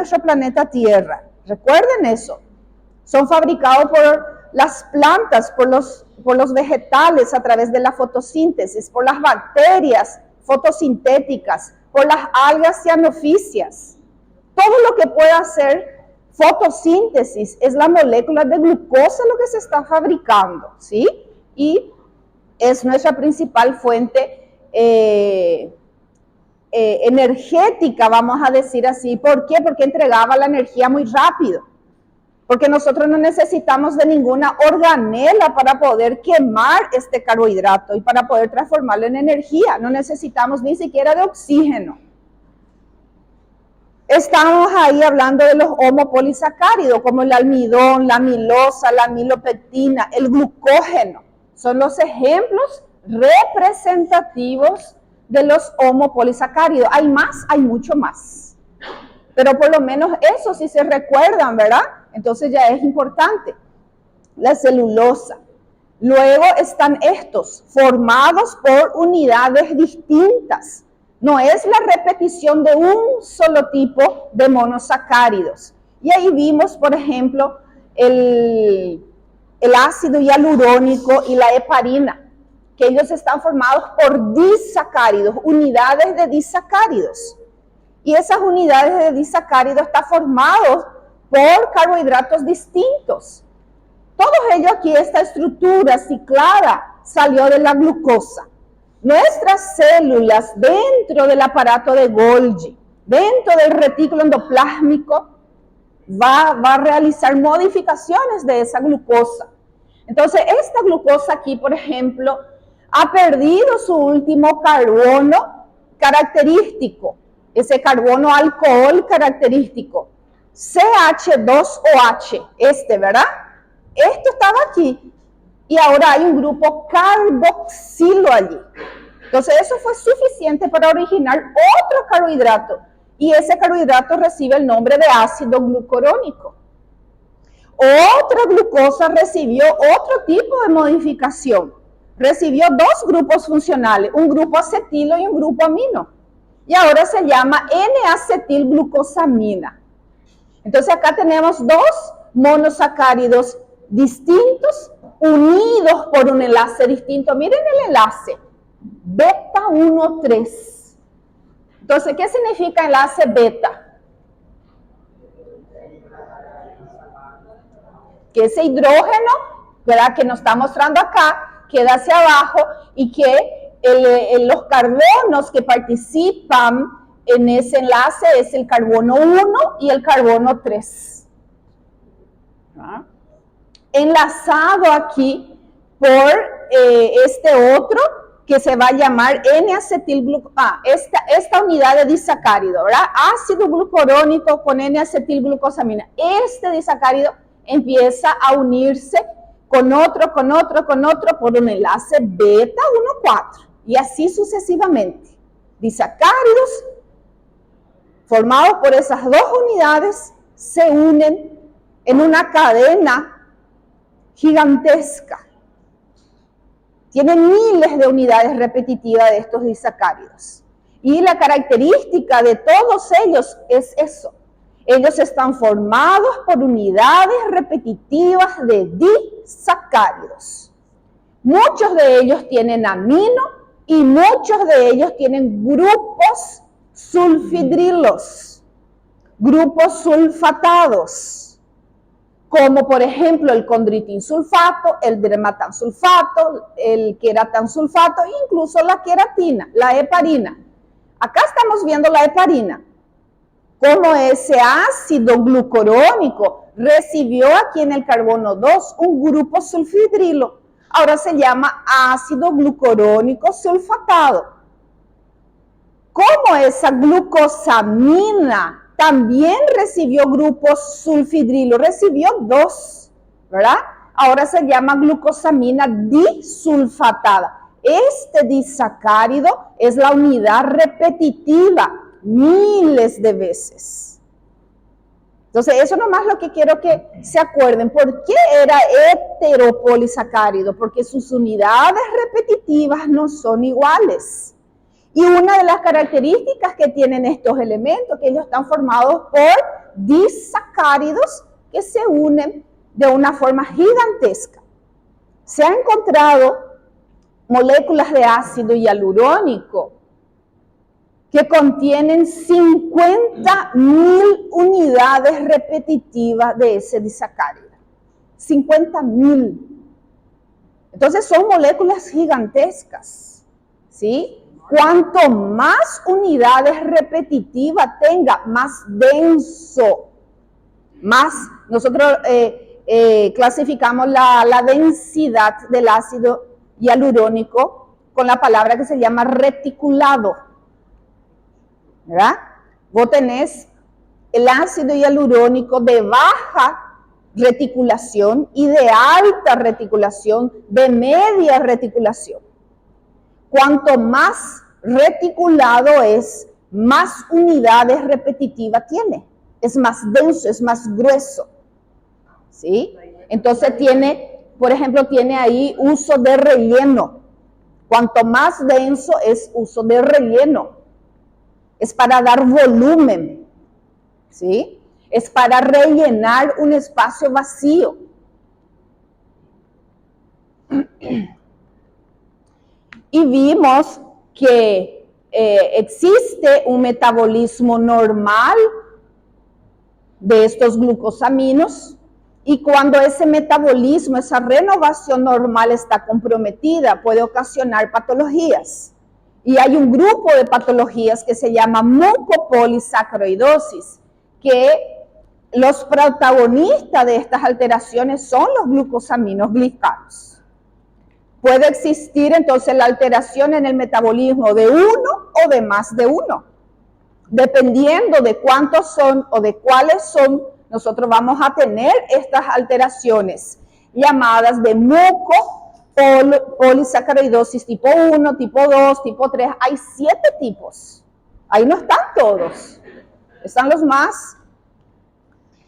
nuestro planeta Tierra. Recuerden eso. Son fabricados por las plantas, por los vegetales a través de la fotosíntesis, por las bacterias fotosintéticas, por las algas cianofisias. Todo lo que pueda hacer fotosíntesis es la molécula de glucosa lo que se está fabricando, ¿sí? Y es nuestra principal fuente energética, vamos a decir así. ¿Por qué? Porque entregaba la energía muy rápido. Porque nosotros no necesitamos de ninguna organela para poder quemar este carbohidrato y para poder transformarlo en energía. No necesitamos ni siquiera de oxígeno. Estamos ahí hablando de los homopolisacáridos, como el almidón, la amilosa, la amilopectina, el glucógeno. Son los ejemplos representativos de los homopolisacáridos. Hay más, hay mucho más. Pero por lo menos eso sí se recuerdan, ¿verdad? Entonces ya es importante. La celulosa. Luego están estos, formados por unidades distintas. No es la repetición de un solo tipo de monosacáridos. Y ahí vimos, por ejemplo, el ácido hialurónico y la heparina, que ellos están formados por disacáridos, unidades de disacáridos. Y esas unidades de disacáridos están formados por carbohidratos distintos. Todos ellos aquí, esta estructura ciclada salió de la glucosa. Nuestras células dentro del aparato de Golgi, dentro del retículo endoplásmico, va a realizar modificaciones de esa glucosa. Entonces, esta glucosa aquí, por ejemplo, ha perdido su último carbono característico, ese carbono alcohol característico, CH2OH, ¿verdad? Esto estaba aquí y ahora hay un grupo carboxilo allí. Entonces eso fue suficiente para originar otro carbohidrato y ese carbohidrato recibe el nombre de ácido glucurónico. Otra glucosa recibió otro tipo de modificación. Recibió dos grupos funcionales, un grupo acetilo y un grupo amino. Y ahora se llama N-acetilglucosamina. Entonces acá tenemos dos monosacáridos distintos, unidos por un enlace distinto. Miren el enlace, beta 1,3. Entonces, ¿qué significa enlace beta? Que ese hidrógeno, ¿verdad?, que nos está mostrando acá, queda hacia abajo y que los carbonos que participan en ese enlace es el carbono 1 y el carbono 3. ¿Ah? Enlazado aquí por este otro que se va a llamar N-acetilglucosamina, esta unidad de disacárido, ¿verdad? Ácido glucurónico con N-acetilglucosamina. Este disacárido empieza a unirse con otro por un enlace beta 1,4 y así sucesivamente. Disacáridos formados por esas dos unidades se unen en una cadena gigantesca. Tienen miles de unidades repetitivas de estos disacáridos. Y la característica de todos ellos es eso. Ellos están formados por unidades repetitivas de disacáridos. Muchos de ellos tienen amino y muchos de ellos tienen grupos sulfidrilos, grupos sulfatados, como por ejemplo el condritinsulfato, el dermatansulfato, el queratansulfato, incluso la queratina, la heparina. Acá estamos viendo la heparina, como ese ácido glucurónico recibió aquí en el carbono 2 un grupo sulfidrilo, ahora se llama ácido glucurónico sulfatado. Como esa glucosamina también recibió grupos sulfidrilo, recibió dos, ¿verdad? Ahora se llama glucosamina disulfatada. Este disacárido es la unidad repetitiva, miles de veces. Entonces, eso nomás lo que quiero que se acuerden. ¿Por qué era heteropolisacárido? Porque sus unidades repetitivas no son iguales. Y una de las características que tienen estos elementos, que ellos están formados por disacáridos que se unen de una forma gigantesca. Se han encontrado moléculas de ácido hialurónico que contienen 50.000 unidades repetitivas de ese disacárido. 50.000. Entonces son moléculas gigantescas, ¿sí? Cuanto más unidades repetitivas tenga, más denso, más, nosotros clasificamos la densidad del ácido hialurónico con la palabra que se llama reticulado, ¿verdad? Vos tenés el ácido hialurónico de baja reticulación y de alta reticulación, de media reticulación. Cuanto más reticulado es, más unidades repetitivas tiene. Es más denso, es más grueso. ¿Sí? Entonces tiene, por ejemplo, tiene ahí uso de relleno. Cuanto más denso es uso de relleno. Es para dar volumen. ¿Sí? Es para rellenar un espacio vacío. Y vimos que existe un metabolismo normal de estos glucosaminos, y cuando ese metabolismo, esa renovación normal está comprometida, puede ocasionar patologías. Y hay un grupo de patologías que se llama mucopolisaccharidosis, que los protagonistas de estas alteraciones son los glucosaminos glicanos. Puede existir entonces la alteración en el metabolismo de uno o de más de uno. Dependiendo de cuántos son o de cuáles son, nosotros vamos a tener estas alteraciones llamadas de mucopolisaccharidosis tipo 1, tipo 2, tipo 3. Hay 7 tipos. Ahí no están todos. Están los más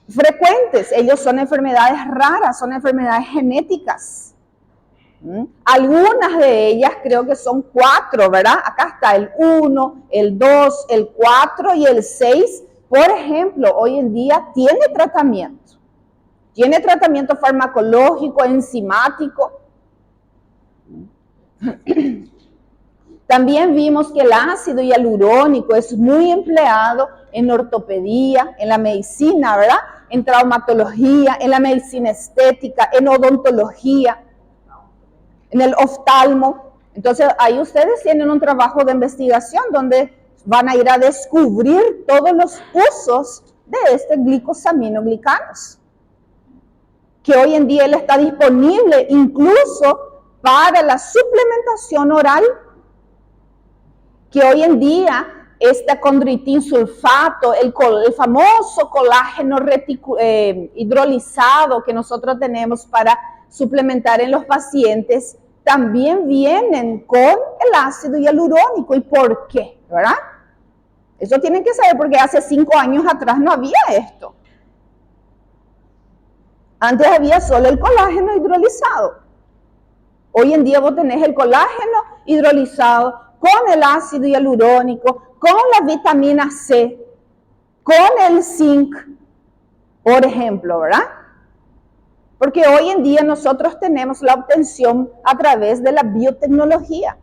frecuentes. Ellos son enfermedades raras, son enfermedades genéticas. Algunas de ellas creo que son 4, ¿verdad? Acá está el 1, el 2, el 4 y el 6. Por ejemplo, hoy en día tiene tratamiento. Tiene tratamiento farmacológico, enzimático. También vimos que el ácido hialurónico es muy empleado en ortopedia, en la medicina, ¿verdad? En traumatología, en la medicina estética, en odontología, en el oftalmo. Entonces, ahí ustedes tienen un trabajo de investigación donde van a ir a descubrir todos los usos de este glicosaminoglicanos, que hoy en día él está disponible incluso para la suplementación oral, que hoy en día este condroitin sulfato, el famoso colágeno hidrolizado que nosotros tenemos para suplementar en los pacientes, también vienen con el ácido hialurónico. ¿Y por qué? ¿Verdad? Eso tienen que saber porque hace 5 años atrás no había esto. Antes había solo el colágeno hidrolizado. Hoy en día vos tenés el colágeno hidrolizado con el ácido hialurónico, con la vitamina C, con el zinc, por ejemplo, ¿verdad? Porque hoy en día nosotros tenemos la obtención a través de la biotecnología.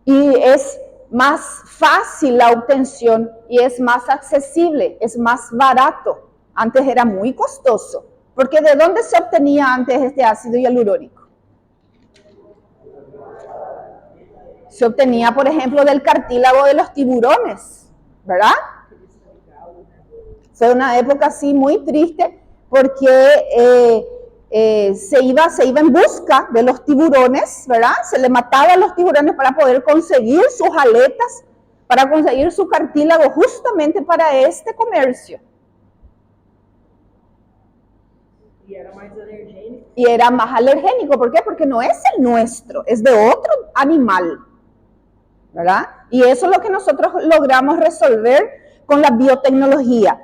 Y es más fácil la obtención y es más accesible, es más barato. Antes era muy costoso. Porque ¿de dónde se obtenía antes este ácido hialurónico? Se obtenía, por ejemplo, del cartílago de los tiburones, ¿verdad? Fue una época así muy triste porque se iba en busca de los tiburones, ¿verdad? Se le mataba a los tiburones para poder conseguir sus aletas, para conseguir su cartílago justamente para este comercio. Y era más alergénico. ¿Por qué? Porque no es el nuestro, es de otro animal, ¿verdad? Y eso es lo que nosotros logramos resolver con la biotecnología.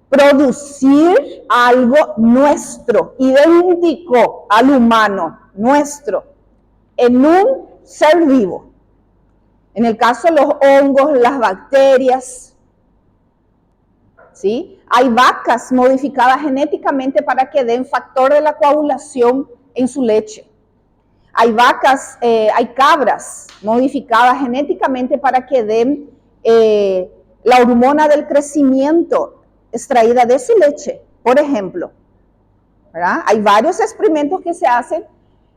Producir algo nuestro, idéntico al humano, nuestro, en un ser vivo. En el caso de los hongos, las bacterias, ¿sí? Hay vacas modificadas genéticamente para que den factor de la coagulación en su leche. Hay vacas, hay cabras modificadas genéticamente para que den la hormona del crecimiento extraída de su leche, por ejemplo. ¿Verdad? Hay varios experimentos que se hacen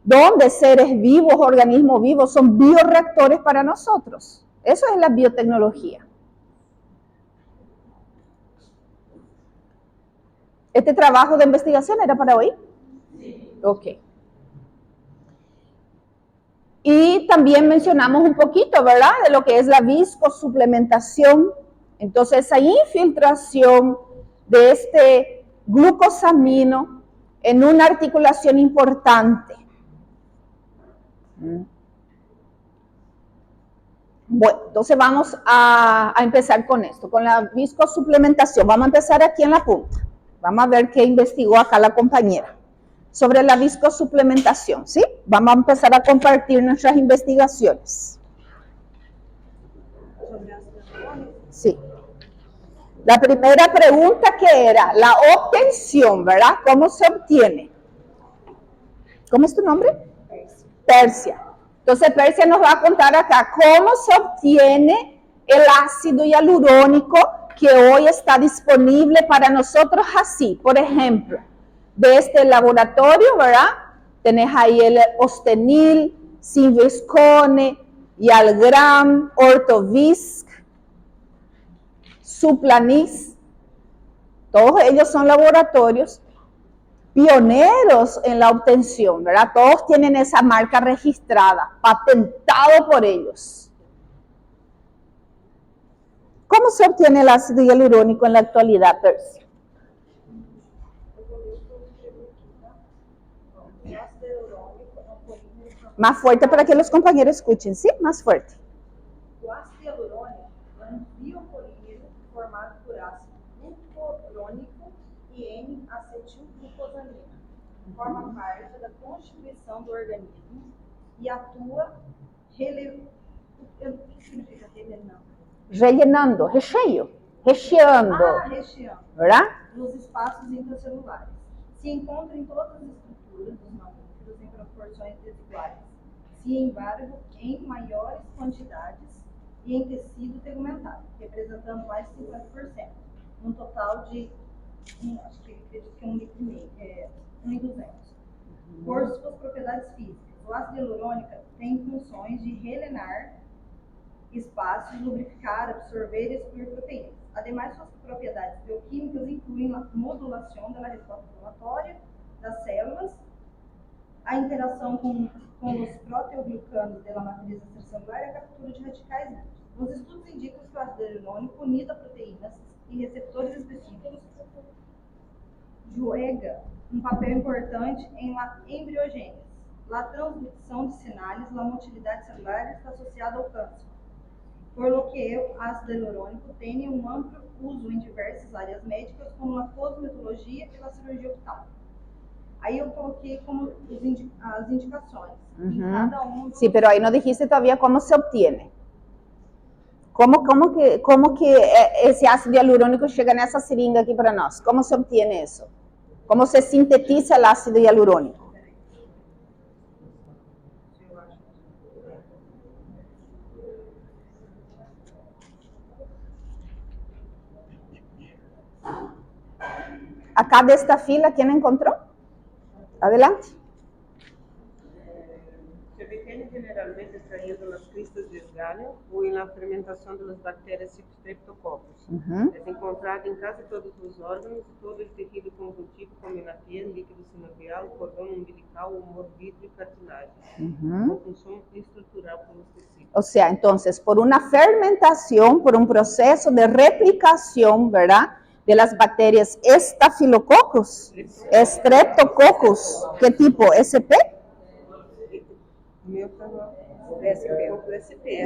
donde seres vivos, organismos vivos, son bioreactores para nosotros. Eso es la biotecnología. ¿Este trabajo de investigación era para hoy? Sí. Ok. Y también mencionamos un poquito, ¿verdad?, de lo que es la viscosuplementación. Entonces, esa infiltración de este glucosamino en una articulación importante. Bueno, entonces vamos a empezar con esto, con la viscosuplementación. Vamos a empezar aquí en la punta. Vamos a ver qué investigó acá la compañera sobre la viscosuplementación, ¿sí? Vamos a empezar a compartir nuestras investigaciones. Sí. La primera pregunta que era la obtención, ¿verdad? ¿Cómo se obtiene? ¿Cómo es tu nombre? Persia. Entonces Persia nos va a contar acá cómo se obtiene el ácido hialurónico que hoy está disponible para nosotros así. Por ejemplo, de este laboratorio, ¿verdad? Tenés ahí el Ostenil, Sinviscone, Yalgram, Ortovisc, Suplanis. Todos ellos son laboratorios pioneros en la obtención, ¿verdad? Todos tienen esa marca registrada, patentado por ellos. ¿Cómo se obtiene el ácido hialurónico en la actualidad, Percy? Más fuerte para que los compañeros escuchen, ¿sí? Más fuerte. O ácido hialurónico é biopolímero formado por ácido glucurônico e N-acetilglucosamina. Forma parte da constituição do organismo e atua rellenando, recheando, ¿verdad? Nos espaços intracelulares. Se encontra em todas as estruturas dos mamíferos em proporções desiguais, se embargo em maiores quantidades e em tecido tegmentado, representando mais de 50%, num total de, acho que acredito que 1,5 litro, 1,200. Por suas propriedades físicas, o ácido hialurônico tem funções de relenar espaços, lubrificar, absorver e excluir proteínas. Ademais, suas propriedades bioquímicas incluem a modulação da resposta inflamatória das células, a interação com os proteoglucanos da matriz extracelular e a captura de radicais livres. Os estudos indicam que o ácido hialurônico, unido a proteínas e receptores específicos, joga papel importante em la embriogênese, la transdução de sinais, la motilidade celular está associada ao câncer. Por lo que o ácido hialurônico tem amplo uso em diversas áreas médicas, como a cosmetologia e a cirurgia oftalmológica. Aí eu coloquei como as indicações. Em cada Sí, pero ahí no dijiste todavía cómo se obtiene. ¿Cómo que ese ácido hialurónico llega nessa seringa aquí para nós? ¿Cómo se obtiene eso? ¿Cómo se sintetiza el ácido hialurónico? Acá de esta fila, ¿quién encontró? Adelante. Se obtiene generalmente extraído las cristas de esgalho o en la fermentación de las bacterias Streptococcus. Es encontrado en casi todos los órganos y todo el tejido conjuntivo, como en la piel, líquido sinovial, cordón umbilical, humor, vidrio y cartilagem. Con función estructural por los tecidos. O sea, entonces, por una fermentación, por un proceso de replicación, ¿verdad?, de las bacterias Staphylococcus, Streptococcus, ¿qué tipo? ¿SP?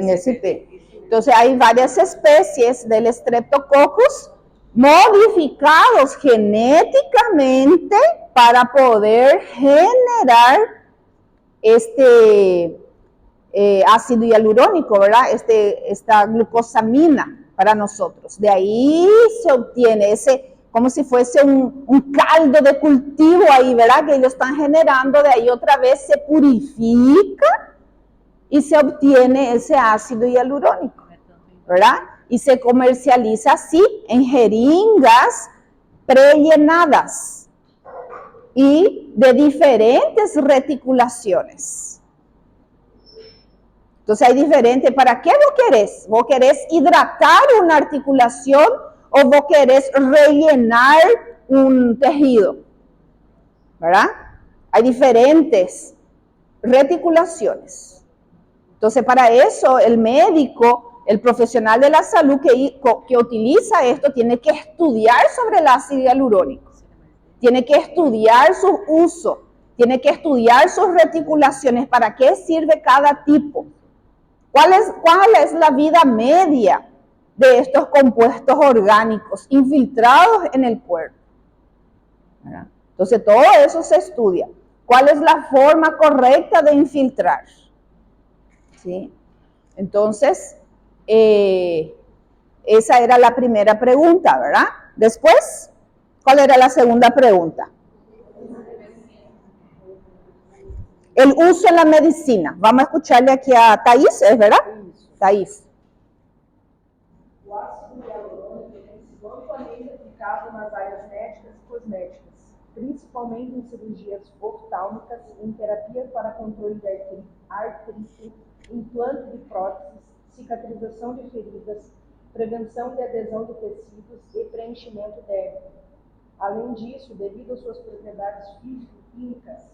SP. Entonces hay varias especies del Streptococcus modificados genéticamente para poder generar este ácido hialurónico, ¿verdad? Esta glucosamina, para nosotros. De ahí se obtiene ese, como si fuese un caldo de cultivo ahí, ¿verdad? Que ellos están generando, de ahí otra vez se purifica y se obtiene ese ácido hialurónico, ¿verdad? Y se comercializa así en jeringas prellenadas y de diferentes reticulaciones. Entonces hay diferentes, ¿para qué vos querés? ¿Vos querés hidratar una articulación o vos querés rellenar un tejido? ¿Verdad? Hay diferentes reticulaciones. Entonces para eso el médico, el profesional de la salud que utiliza esto tiene que estudiar sobre el ácido hialurónico. Tiene que estudiar su uso, tiene que estudiar sus reticulaciones, para qué sirve cada tipo. ¿Cuál es la vida media de estos compuestos orgánicos infiltrados en el cuerpo? ¿Verdad? Entonces todo eso se estudia. ¿Cuál es la forma correcta de infiltrar? ¿Sí? Entonces, esa era la primera pregunta, ¿verdad? Después, ¿cuál era la segunda pregunta? El uso en la medicina. Vamos a escucharle aquí a Thaís, ¿es verdad? Thaís. O ácido hialurônico tem sido amplamente aplicado nas áreas médicas e cosméticas, principalmente em cirurgias oftálmicas, em terapias para controle de artrite, implante de próteses, cicatrização de feridas, prevenção de adesão de tecidos e preenchimento dérmico. Além disso, devido às suas propriedades físico-químicas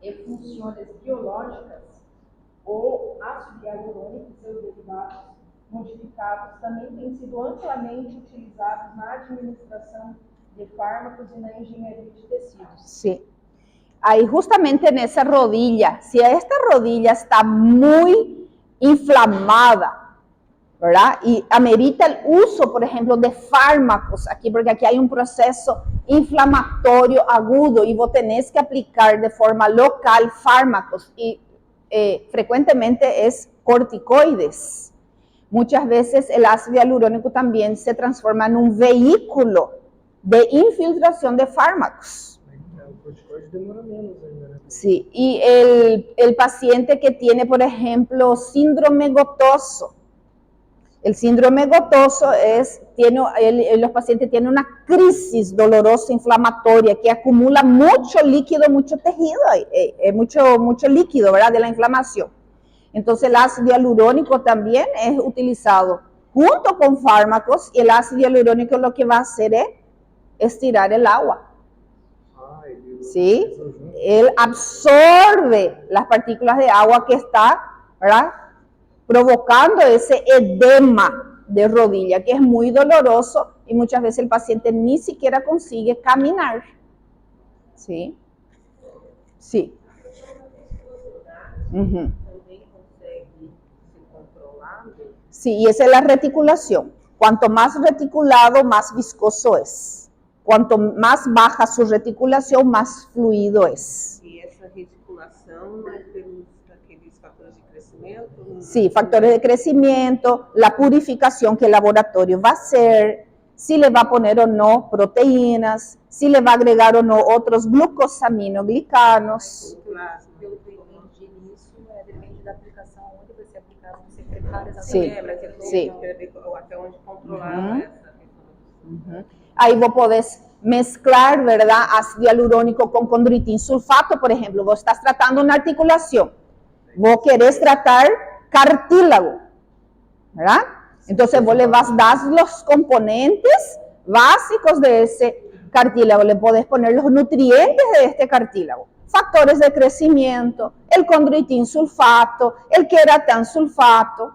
e funções biológicas, o ácido hialurônico e seus derivados modificados também têm sido amplamente utilizados na administração de fármacos y na engenharia de tecidos. Sí. Ahí justamente en esa rodilla, si esta rodilla está muy inflamada, ¿verdad? Y amerita el uso, por ejemplo, de fármacos aquí, porque aquí hay un proceso inflamatorio agudo y vos tenés que aplicar de forma local fármacos y frecuentemente es corticoides. Muchas veces el ácido hialurónico también se transforma en un vehículo de infiltración de fármacos. O corticoide demora menos ainda, né? Sí, y el paciente que tiene, por ejemplo, síndrome gotoso. El síndrome gotoso los pacientes tienen una crisis dolorosa inflamatoria que acumula mucho líquido, mucho tejido, mucho líquido, ¿verdad? De la inflamación. Entonces el ácido hialurónico también es utilizado junto con fármacos y el ácido hialurónico lo que va a hacer es estirar el agua. ¿Sí? Él absorbe las partículas de agua que está, ¿verdad?, provocando ese edema de rodilla, que es muy doloroso y muchas veces el paciente ni siquiera consigue caminar. ¿Sí? Sí. Uh-huh. Sí, y esa es la reticulación. Cuanto más reticulado, más viscoso es. Cuanto más baja su reticulación, más fluido es. E essa reticulação é pelos aqueles fatores de crescimento? Sí, factores de crecimiento, la purificación que el laboratorio va a hacer, si le va a poner o no proteínas, si le va a agregar o no otros glucosaminoglicanos. Pelo que eu entendi nisso, depende da aplicação, onde vai ser aplicado, você prepara Sí, exatamente. sí. Até onde controlar essa questão. Ahí vos podés mezclar, ¿verdad?, ácido hialurónico con condroitin sulfato, por ejemplo. Vos estás tratando una articulación, vos querés tratar cartílago, ¿verdad? Entonces vos le das los componentes básicos de ese cartílago, le podés poner los nutrientes de este cartílago, factores de crecimiento, el condroitin sulfato, el queratan sulfato,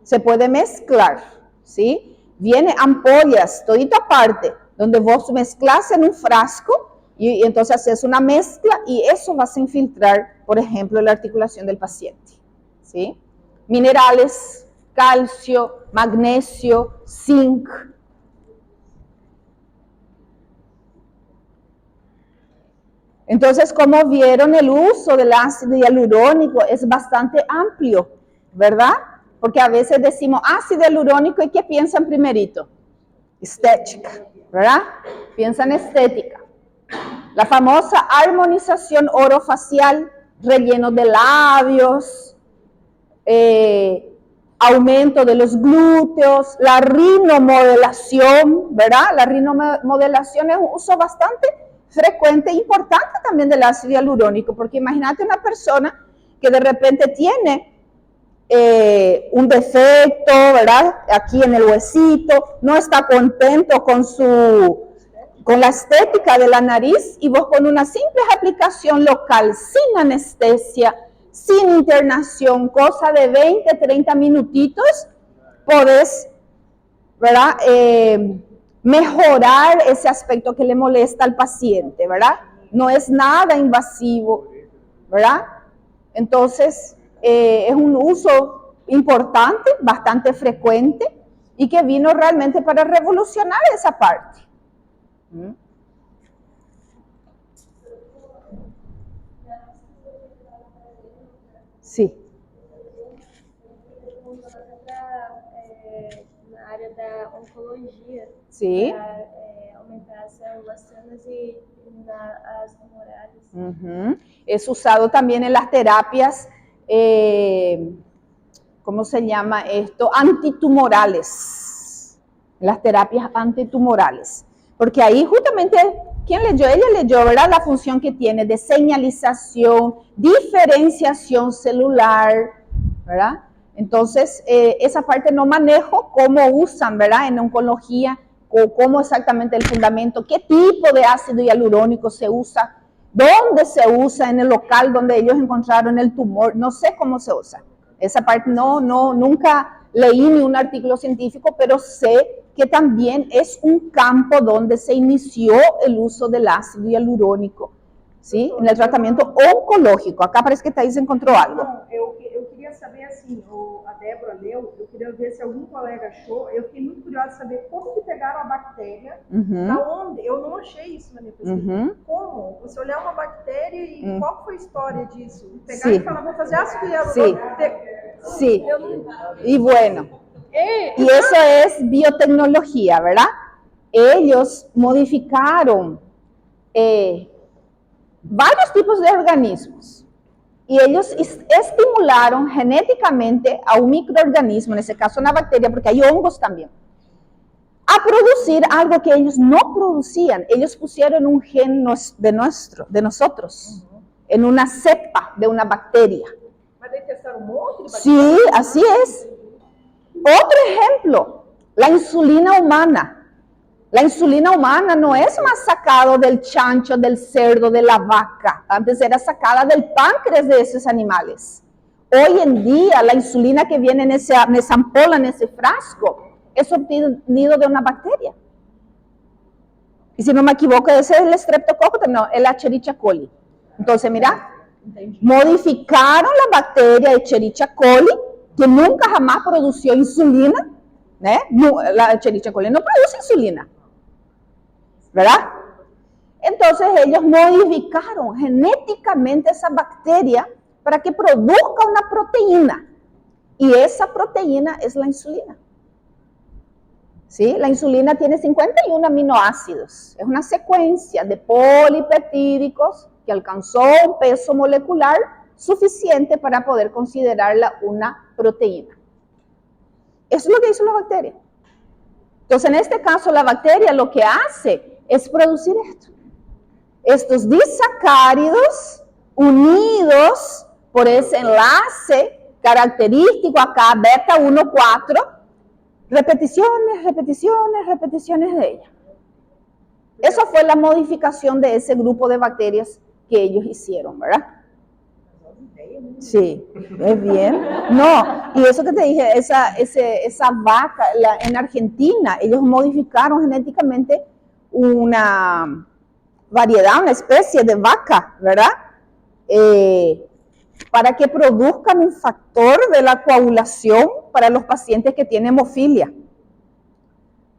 se puede mezclar, ¿sí? Viene ampollas, todito aparte, donde vos mezclas en un frasco y entonces haces una mezcla y eso vas a infiltrar, por ejemplo, la articulación del paciente, ¿sí? Minerales, calcio, magnesio, zinc. Entonces, como vieron, el uso del ácido hialurónico es bastante amplio, ¿verdad? Porque a veces decimos ácido hialurónico y ¿qué piensan primerito? Estética, ¿verdad? Piensan estética. La famosa armonización orofacial, relleno de labios, aumento de los glúteos, la rinomodelación, ¿verdad? La rinomodelación es un uso bastante frecuente e importante también del ácido hialurónico, porque imagínate una persona que de repente tiene un defecto, ¿verdad? Aquí en el huesito, no está contento con la estética de la nariz y vos con una simple aplicación local, sin anestesia, sin internación, cosa de 20, 30 minutitos, podés, ¿verdad? Mejorar ese aspecto que le molesta al paciente, ¿verdad? No es nada invasivo, ¿verdad? Entonces, es un uso importante, bastante frecuente y que vino realmente para revolucionar esa parte. Sí. Na área da oncologia, Sí. para aumentar as células sanas e eliminar as tumorales. Es usado también en las terapias, ¿cómo se llama esto? Antitumorales. Las terapias antitumorales. Porque ahí justamente, ¿quién leyó? Ella leyó, ¿verdad? La función que tiene de señalización, diferenciación celular, ¿verdad? Entonces, esa parte no manejo cómo usan, ¿verdad? En oncología, o cómo exactamente el fundamento, qué tipo de ácido hialurónico se usa, dónde se usa en el local donde ellos encontraron el tumor, no sé cómo se usa. Esa parte nunca leí ni un artículo científico, pero sé que también es un campo donde se inició el uso del ácido hialurónico, ¿sí? En el tratamento oncológico. Acá parece que Thaís encontrou algo. Não, eu queria saber assim, a Débora leu, eu queria ver se algum colega achou, eu fiquei muito curiosa de saber como que pegaram a bactéria, da onde, eu não achei isso na minha pesquisa, como? Você olhar uma bactéria e qual foi a história disso? Pegar e falar, vou fazer ácido hialurónico. Sí, y bueno, y eso es biotecnología, ¿verdad? Ellos modificaron varios tipos de organismos y ellos estimularon genéticamente a un microorganismo, en ese caso una bacteria, porque hay hongos también, a producir algo que ellos no producían. Ellos pusieron un gen de nosotros, en una cepa de una bacteria. Mas daí testaram um monte de bactérias? Sí, así es. Otro ejemplo, la insulina humana. La insulina humana no es más sacado del chancho, del cerdo, de la vaca. Antes era sacada del páncreas de esos animales. Hoy en día, la insulina que viene en esa ampola, en ese frasco, es obtenido de una bacteria. Y si no me equivoco, ese es el Streptococcus, no, el Escherichia coli. Entonces, mira, modificaron la bacteria Escherichia coli, que nunca jamás produció insulina, ¿eh? No, la Escherichia coli no produce insulina, ¿verdad? Entonces ellos modificaron genéticamente esa bacteria para que produzca una proteína, y esa proteína es la insulina. ¿Sí? La insulina tiene 51 aminoácidos, es una secuencia de polipeptídicos que alcanzó un peso molecular suficiente para poder considerarla una proteína. Eso es lo que hizo la bacteria. Entonces, en este caso, la bacteria lo que hace es producir esto. Estos disacáridos unidos por ese enlace característico acá, beta 1,4, repeticiones, repeticiones, repeticiones de ella. Eso fue la modificación de ese grupo de bacterias que ellos hicieron, ¿verdad? Sí, es bien. No, y eso que te dije, esa vaca, en Argentina, ellos modificaron genéticamente una variedad, una especie de vaca, ¿verdad? Para que produzcan un factor de la coagulación para los pacientes que tienen hemofilia.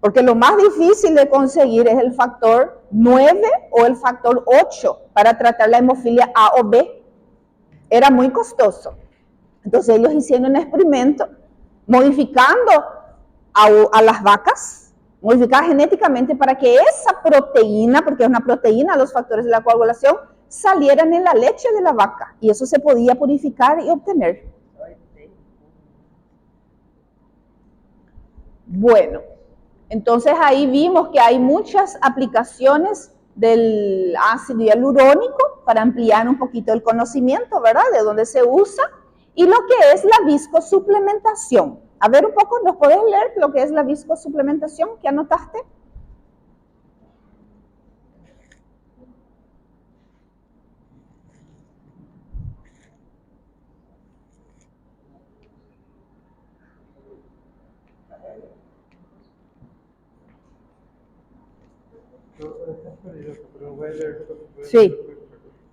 Porque lo más difícil de conseguir es el factor 9 o el factor 8 para tratar la hemofilia A o B. Era muy costoso. Entonces ellos hicieron un experimento modificando a las vacas, modificar genéticamente para que esa proteína, porque es una proteína, los factores de la coagulación, salieran en la leche de la vaca. Y eso se podía purificar y obtener. Bueno, entonces ahí vimos que hay muchas aplicaciones del ácido hialurónico para ampliar un poquito el conocimiento, ¿verdad? De dónde se usa. Y lo que es la viscosuplementación. A ver un poco, ¿nos podés leer lo que es la viscosuplementación que anotaste? Pero voy a leer Sí.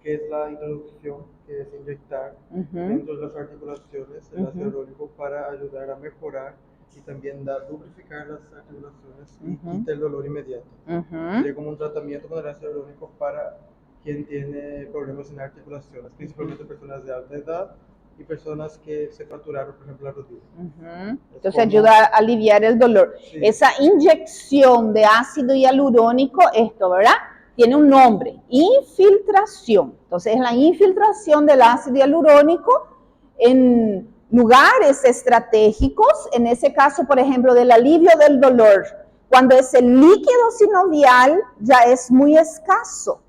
que es la introducción, que es inyectar dentro de las articulaciones el ácido hialurónico para ayudar a mejorar y también lubrificar las articulaciones y quita el dolor inmediato. Sería como un tratamiento con el ácido hialurónico para quien tiene problemas en articulaciones, principalmente personas de alta edad y personas que se fracturaron, por ejemplo, la rodilla. Entonces ayuda a aliviar el dolor. Sí. Esa inyección de ácido hialurónico, esto, ¿verdad? Tiene un nombre, infiltración. Entonces es la infiltración del ácido hialurónico en lugares estratégicos, en ese caso, por ejemplo, del alivio del dolor, cuando ese líquido sinovial ya es muy escaso.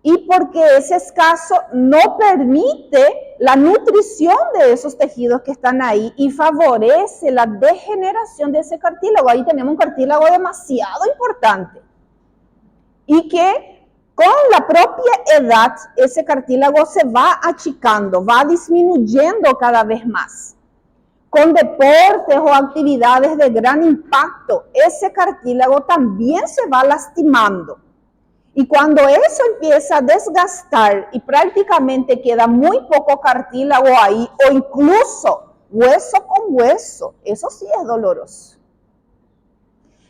Y porque es escaso, no permite la nutrición de esos tejidos que están ahí y favorece la degeneración de ese cartílago. Ahí tenemos un cartílago demasiado importante. Y que con la propia edad, ese cartílago se va achicando, va disminuyendo cada vez más. Con deportes o actividades de gran impacto, ese cartílago también se va lastimando. Y cuando eso empieza a desgastar y prácticamente queda muy poco cartílago ahí, o incluso hueso con hueso, eso sí es doloroso.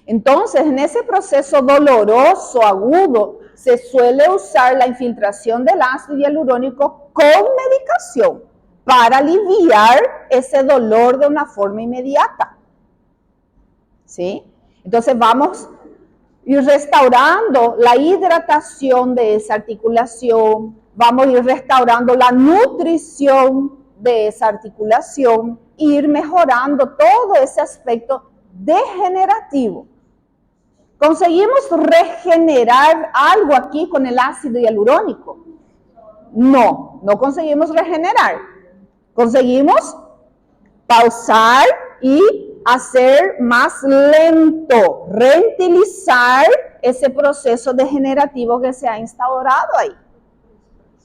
Entonces, en ese proceso doloroso, agudo, se suele usar la infiltración del ácido hialurónico con medicación para aliviar ese dolor de una forma inmediata. ¿Sí? Entonces, vamos ir restaurando la hidratación de esa articulación, vamos a ir restaurando la nutrición de esa articulación, e ir mejorando todo ese aspecto degenerativo. ¿Conseguimos regenerar algo aquí con el ácido hialurónico? No, no conseguimos regenerar. Conseguimos pausar y hacer más lento, reutilizar ese proceso degenerativo que se ha instaurado ahí.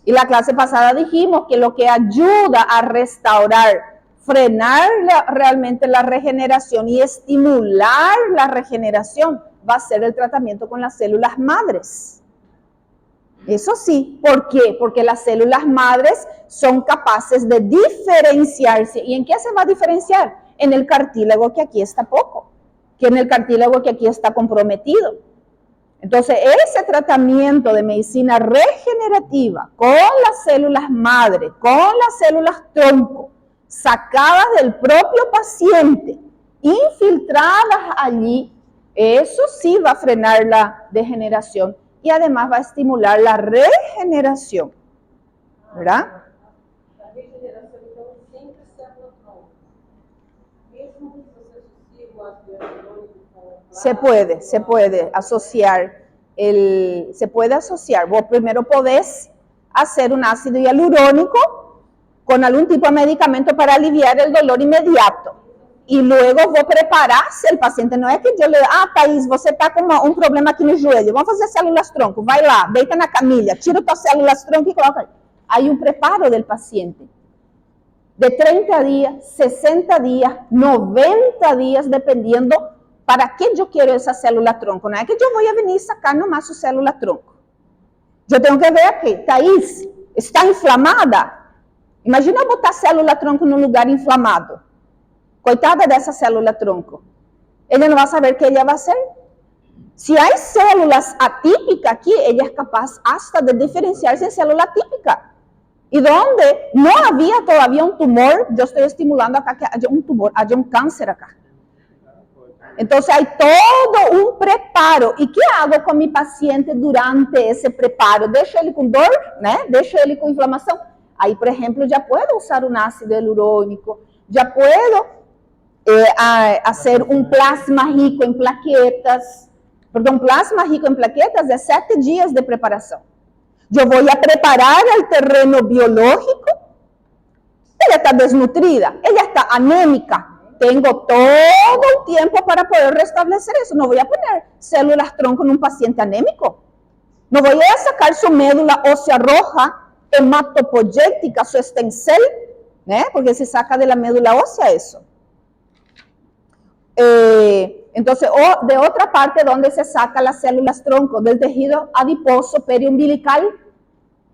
Y la clase pasada dijimos que lo que ayuda a restaurar, frenar realmente la regeneración y estimular la regeneración va a ser el tratamiento con las células madres. Eso sí, ¿por qué? Porque las células madres son capaces de diferenciarse. ¿Y en qué se va a diferenciar? En el cartílago que aquí está poco, que en el cartílago que aquí está comprometido. Entonces, ese tratamiento de medicina regenerativa con las células madre, con las células tronco, sacadas del propio paciente, infiltradas allí, eso sí va a frenar la degeneración y además va a estimular la regeneración, ¿verdad? La regeneración, então, sempre célula-tronco. Mesmo que você associe o ácido hialurónico com Se puede asociar. Vos primero podés hacer un ácido hialurónico con algún tipo de medicamento para aliviar el dolor inmediato. E luego vou preparar el paciente. Não é que eu le Thaís, você está com um problema aqui no joelho. Vamos fazer células-tronco. Vai lá, deita na camilha, tira tuas células-tronco e coloca aí. Hay un preparo del paciente. De 30 días, 60 días, 90 días, dependiendo para qué yo quiero esa célula-tronco. No es que yo voy a venir sacar nomás su célula-tronco. Yo tengo que ver aqui, Thaís, está inflamada? Imagina botar célula-tronco num lugar inflamado. Coitada dessa célula-tronco. Ella não vai saber o que ella vai hacer. Si hay células atípicas aquí, ella es capaz hasta de diferenciarse en célula típica. Y donde no había todavía un tumor, yo estoy estimulando acá que haya un tumor, haya un cáncer acá. Entonces hay todo un preparo. ¿Y qué hago con mi paciente durante ese preparo? ¿Dejo ele con dor? ¿No? ¿Dejo ele con inflamación? Ahí, por ejemplo, ya puedo usar un ácido hialurónico, ya puedo hacer un plasma rico en plaquetas. Perdón, plasma rico en plaquetas de 7 días de preparación. Yo voy a preparar el terreno biológico. Ella está desnutrida, ella está anémica. Tengo todo el tiempo para poder restablecer eso. No voy a poner células tronco en un paciente anémico. No voy a sacar su médula ósea roja, hematopoyética, su stem cell, porque se saca de la médula ósea eso. Entonces, o de otra parte, donde se saca las células tronco del tejido adiposo periumbilical.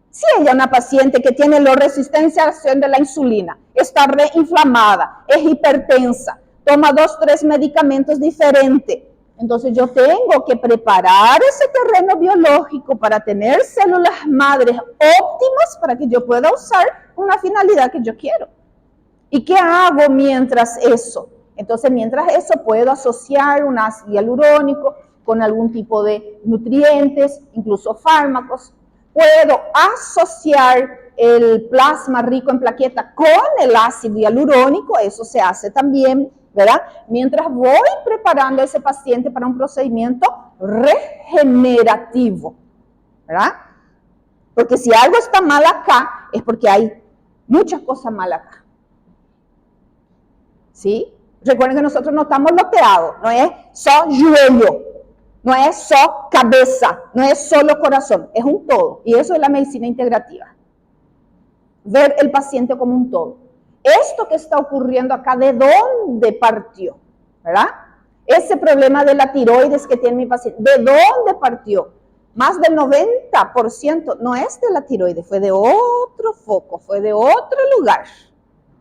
Si ella es una paciente que tiene la resistencia a la acción de la insulina, está reinflamada, es hipertensa, toma 2, 3 medicamentos diferentes, entonces yo tengo que preparar ese terreno biológico para tener células madres óptimas para que yo pueda usar una finalidad que yo quiero. ¿Y qué hago mientras eso? Entonces, mientras eso, puedo asociar un ácido hialurónico con algún tipo de nutrientes, incluso fármacos. Puedo asociar el plasma rico en plaqueta con el ácido hialurónico, eso se hace también, ¿verdad? Mientras voy preparando a ese paciente para un procedimiento regenerativo, ¿verdad? Porque si algo está mal acá, es porque hay muchas cosas mal acá. ¿Sí? Recuerden que nosotros no estamos loteados, no es solo joelho, no es solo cabeza, no es solo corazón, es un todo. Y eso es la medicina integrativa. Ver el paciente como un todo. Esto que está ocurriendo acá, ¿de dónde partió? ¿Verdad? Ese problema de la tiroides que tiene mi paciente, ¿de dónde partió? Más del 90% no es de la tiroides, fue de otro foco, fue de otro lugar.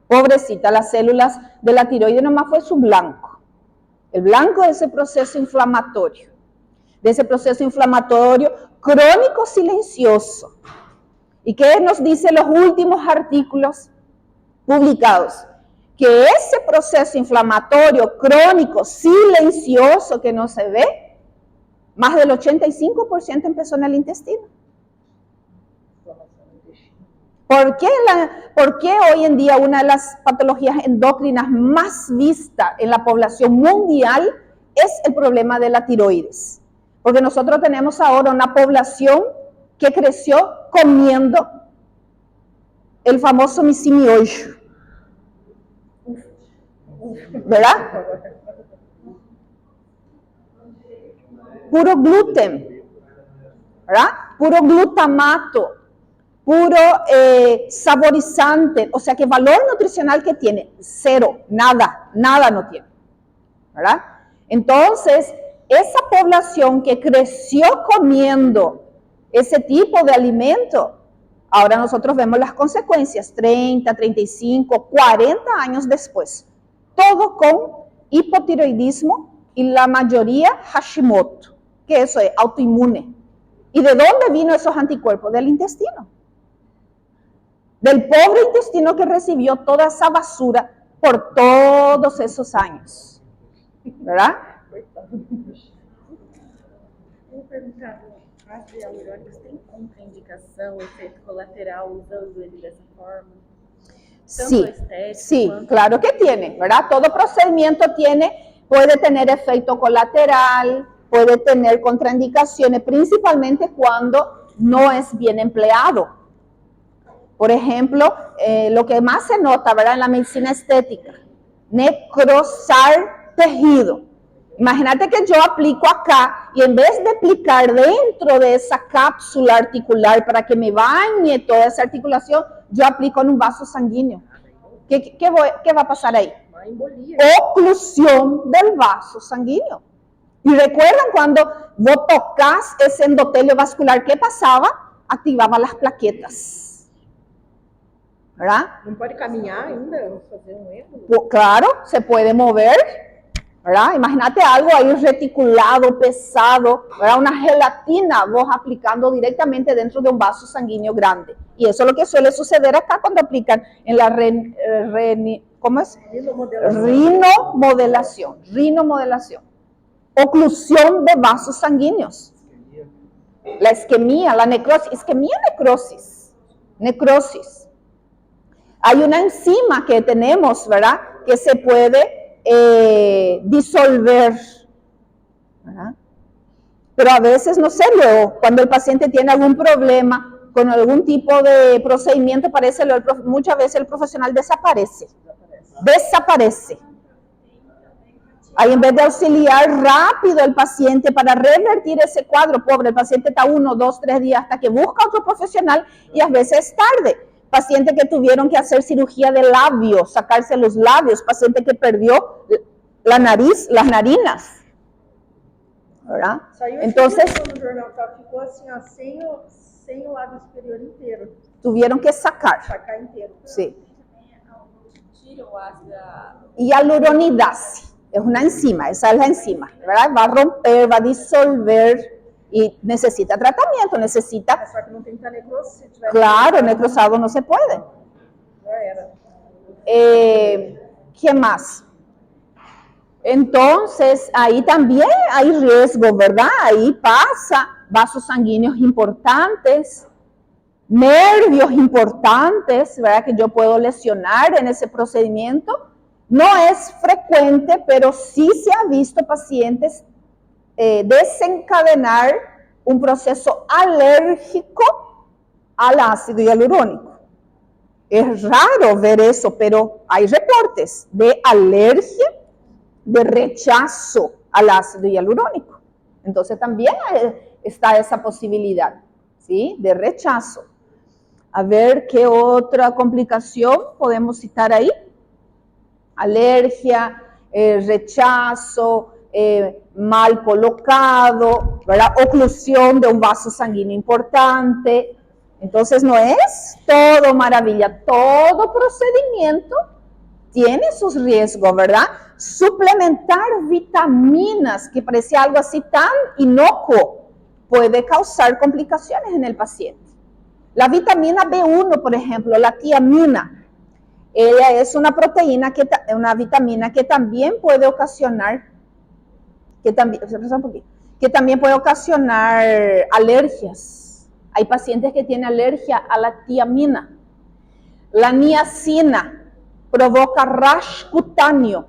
Pobrecita, las células de la tiroides nomás fue su blanco. El blanco de ese proceso inflamatorio. De ese proceso inflamatorio crónico silencioso. ¿Y qué nos dicen los últimos artículos publicados? Que ese proceso inflamatorio crónico silencioso que no se ve, más del 85% empezó en el intestino. ¿Por qué hoy en día una de las patologías endocrinas más vistas en la población mundial es el problema de la tiroides? Porque nosotros tenemos ahora una población que creció comiendo el famoso misimiojo, ¿verdad? Puro gluten, ¿verdad? Puro glutamato, puro saborizante, o sea que valor nutricional que tiene, cero, nada no tiene, ¿verdad? Entonces, esa población que creció comiendo ese tipo de alimento, ahora nosotros vemos las consecuencias 30, 35, 40 años después, todo con hipotiroidismo y la mayoría Hashimoto, que eso es autoinmune. ¿Y de dónde vino esos anticuerpos? Del intestino. Del pobre intestino que recibió toda esa basura por todos esos años. ¿Verdad? Eu vou perguntar, ácido hialurônico tem contraindicação, efeito colateral usando ele dessa forma? Sí, claro que tiene, ¿verdad? Todo procedimiento puede tener efecto colateral, puede tener contraindicaciones, principalmente cuando no es bien empleado. Por ejemplo, lo que más se nota, ¿verdad? En la medicina estética, necrosar tejido. Imagínate que yo aplico acá y en vez de aplicar dentro de esa cápsula articular para que me bañe toda esa articulación, yo aplico en un vaso sanguíneo. ¿Qué va a pasar ahí? Oclusión del vaso sanguíneo. Y recuerdan cuando vos tocas ese endotelio vascular, ¿qué pasaba? Activaba las plaquetas. ¿Verdad? ¿No puede caminar ainda? Fazer erro? Claro, se puede mover. ¿verdad? Imagínate algo ahí reticulado, pesado, ¿verdad? Una gelatina vos aplicando directamente dentro de un vaso sanguíneo grande. Y eso es lo que suele suceder acá cuando aplican en la ¿cómo es? Rinomodelación. Oclusión de vasos sanguíneos. La isquemia, la necrosis. Isquemia, necrosis. Hay una enzima que tenemos, ¿verdad? Que se puede disolver, ¿verdad? Pero a veces, no sé, luego, cuando el paciente tiene algún problema con algún tipo de procedimiento, muchas veces el profesional desaparece. Ahí en vez de auxiliar rápido al paciente para revertir ese cuadro, pobre, el paciente está 1, 2, 3 días hasta que busca otro profesional y a veces es tarde. Paciente que tuvieron que hacer cirugía de labios, sacarse los labios, paciente que perdió la nariz, las narinas, ¿verdad? Entonces, no jornal, ficou assim, ó, sem o lábio superior inteiro. Tuvieron que sacar. Sacar inteiro. Sí. Hialuronidase, es una enzima, esa es la enzima, ¿verdad? Va a romper, va a disolver y necesita tratamiento, necesita... Só que não tem que estar necroso, se tiver... Claro, necrosado no se puede. ¿Qué más? Entonces, ahí también hay riesgo, ¿verdad? Ahí pasa vasos sanguíneos importantes, nervios importantes, ¿verdad? Que yo puedo lesionar en ese procedimiento. No es frecuente, pero sí se ha visto pacientes desencadenar un proceso alérgico al ácido hialurónico. Es raro ver eso, pero hay reportes de alergia, de rechazo al ácido hialurónico. Entonces también está esa posibilidad, ¿sí? De rechazo. A ver qué otra complicación podemos citar ahí. Alergia, rechazo, mal colocado, ¿verdad? Oclusión de un vaso sanguíneo importante. Entonces no es todo maravilla, todo procedimiento tiene sus riesgos, ¿verdad? Suplementar vitaminas, que parece algo así tan inocuo, puede causar complicaciones en el paciente. La vitamina B1, por ejemplo, la tiamina, ella es una proteína, una vitamina que también puede ocasionar, que también puede ocasionar alergias. Hay pacientes que tienen alergia a la tiamina. La niacina provoca rash cutáneo.